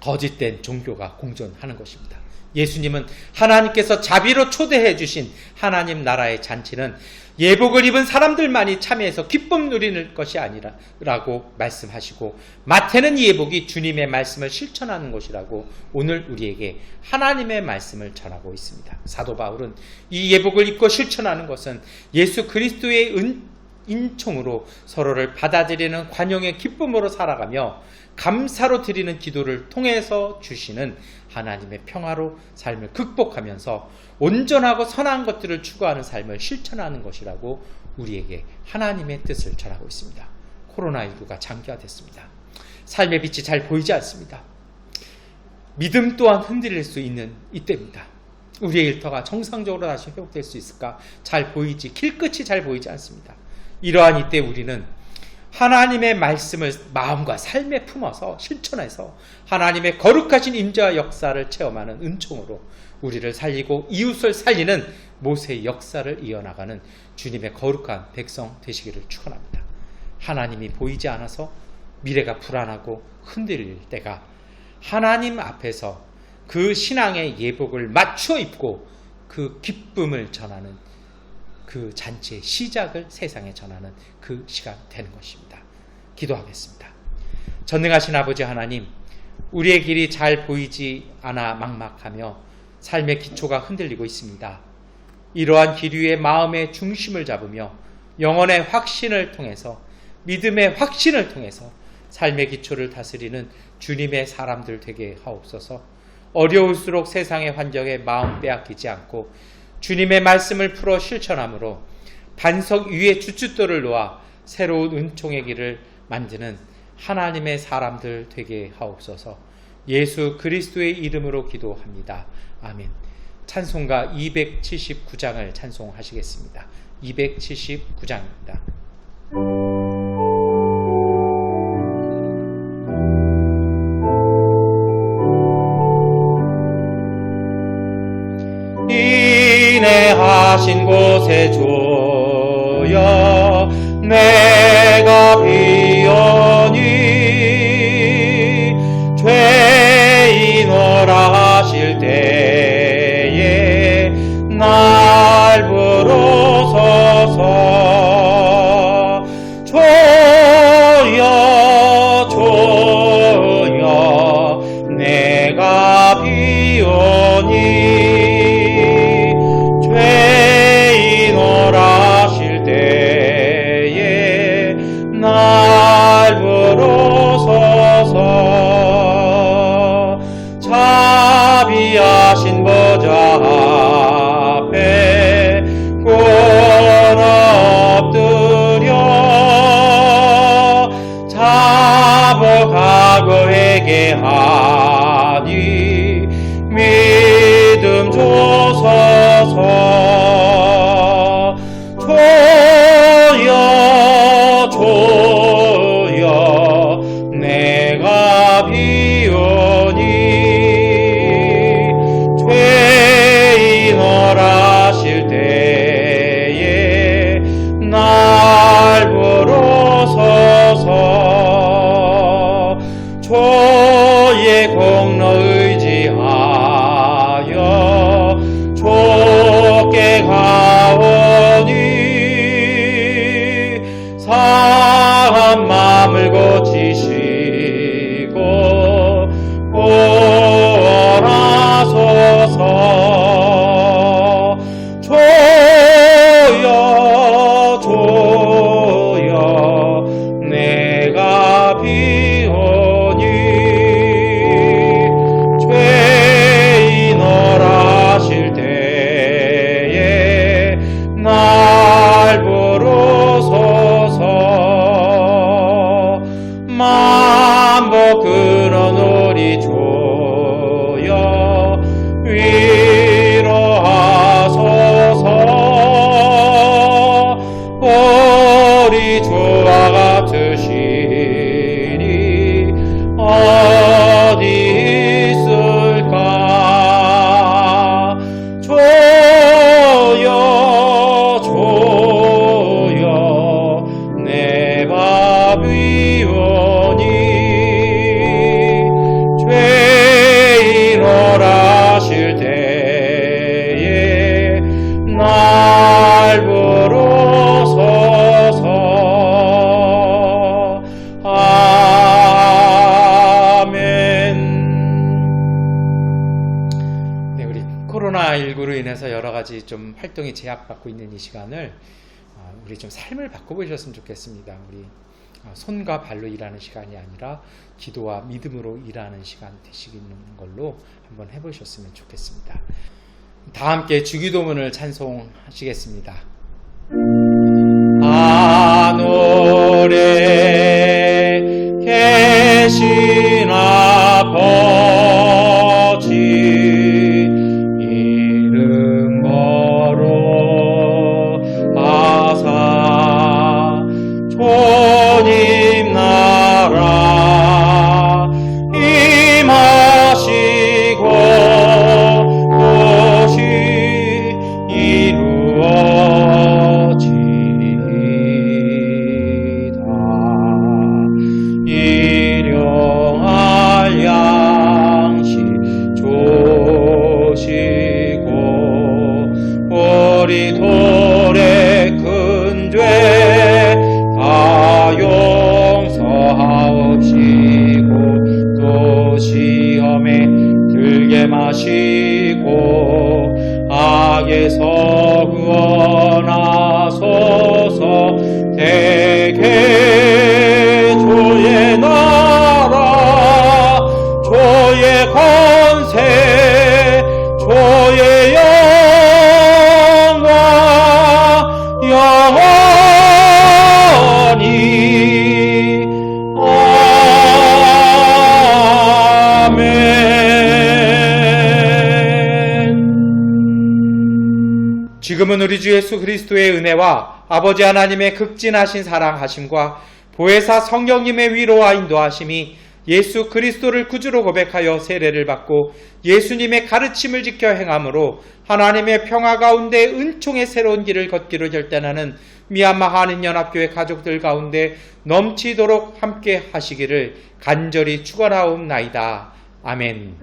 거짓된 종교가 공존하는 것입니다. 예수님은 하나님께서 자비로 초대해 주신 하나님 나라의 잔치는 예복을 입은 사람들만이 참여해서 기쁨 누리는 것이 아니라고 말씀하시고, 마태는 이 예복이 주님의 말씀을 실천하는 것이라고 오늘 우리에게 하나님의 말씀을 전하고 있습니다. 사도 바울은 이 예복을 입고 실천하는 것은 예수 그리스도의 인총으로 서로를 받아들이는 관용의 기쁨으로 살아가며 감사로 드리는 기도를 통해서 주시는 하나님의 평화로 삶을 극복하면서 온전하고 선한 것들을 추구하는 삶을 실천하는 것이라고 우리에게 하나님의 뜻을 전하고 있습니다. 코로나19가 장기화됐습니다. 삶의 빛이 잘 보이지 않습니다. 믿음 또한 흔들릴 수 있는 이때입니다. 우리의 일터가 정상적으로 다시 회복될 수 있을까? 잘 보이지, 길끝이 잘 보이지 않습니다. 이러한 이때 우리는 하나님의 말씀을 마음과 삶에 품어서 실천해서 하나님의 거룩하신 임재와 역사를 체험하는 은총으로 우리를 살리고 이웃을 살리는 모세의 역사를 이어나가는 주님의 거룩한 백성 되시기를 축원합니다. 하나님이 보이지 않아서 미래가 불안하고 흔들릴 때가 하나님 앞에서 그 신앙의 예복을 맞춰 입고 그 기쁨을 전하는 그 잔치의 시작을 세상에 전하는 그 시간 되는 것입니다. 기도하겠습니다. 전능하신 아버지 하나님, 우리의 길이 잘 보이지 않아 막막하며 삶의 기초가 흔들리고 있습니다. 이러한 길 위에 마음의 중심을 잡으며 영혼의 확신을 통해서, 믿음의 확신을 통해서 삶의 기초를 다스리는 주님의 사람들 되게 하옵소서. 어려울수록 세상의 환경에 마음 빼앗기지 않고 주님의 말씀을 풀어 실천함으로 반석 위에 주춧돌을 놓아 새로운 은총의 길을 만드는 하나님의 사람들 되게 하옵소서. 예수 그리스도의 이름으로 기도합니다. 아멘. 찬송가 279장을 찬송하시겠습니다. 279장입니다. 인내하신 곳에 조여 내가 비오니 죄인어라 하실 때에 날 부르소서. 조여 조여 내가 비오니 죄인어라 하실 때에 날 부르소서. 자비하신 보좌 앞에 엎드려 자복하고 회개하니 믿음 주소서. 조여 조여 내가 비오니 죄인어라 하실 때에 날 부르소서. 조의 공로 의지하여 좁게 가오니 상한 마음을 고치시고 구원하소서. 조여 조여 내가 비오니 죄인어라 하실 때에 날 부르소서. 만복 끊어놓으리 조여 위로하소서. 우리 주와 가지 좀 활동이 제약받고 있는 이 시간을 우리 좀 삶을 바꿔보셨으면 좋겠습니다. 우리 손과 발로 일하는 시간이 아니라 기도와 믿음으로 일하는 시간 되시는 걸로 한번 해보셨으면 좋겠습니다. 다 함께 주기도문을 찬송하시겠습니다. 하늘에 계신 아버지 이름 거로 아사 주님 나라 임하시고 뜻이 이루어지이다. 일용할 양식 주시고 우리 돌에 큰 죄 다 용서하옵시고 또 시험에 들게 마시고 악에서 구원하소서. 대개 주의 나라 주의 권세 주의 영광 영원히 아멘. 지금은 우리 주 예수 그리스도의 은혜와 아버지 하나님의 극진하신 사랑하심과 보혜사 성령님의 위로와 인도하심이 예수 그리스도를 구주로 고백하여 세례를 받고 예수님의 가르침을 지켜 행함으로 하나님의 평화 가운데 은총의 새로운 길을 걷기로 결단하는 미얀마 한인연합교회 가족들 가운데 넘치도록 함께 하시기를 간절히 축원하옵나이다. 아멘.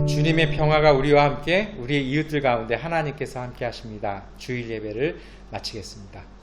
주님의 평화가 우리와 함께 우리의 이웃들 가운데 하나님께서 함께 하십니다. 주일 예배를 마치겠습니다.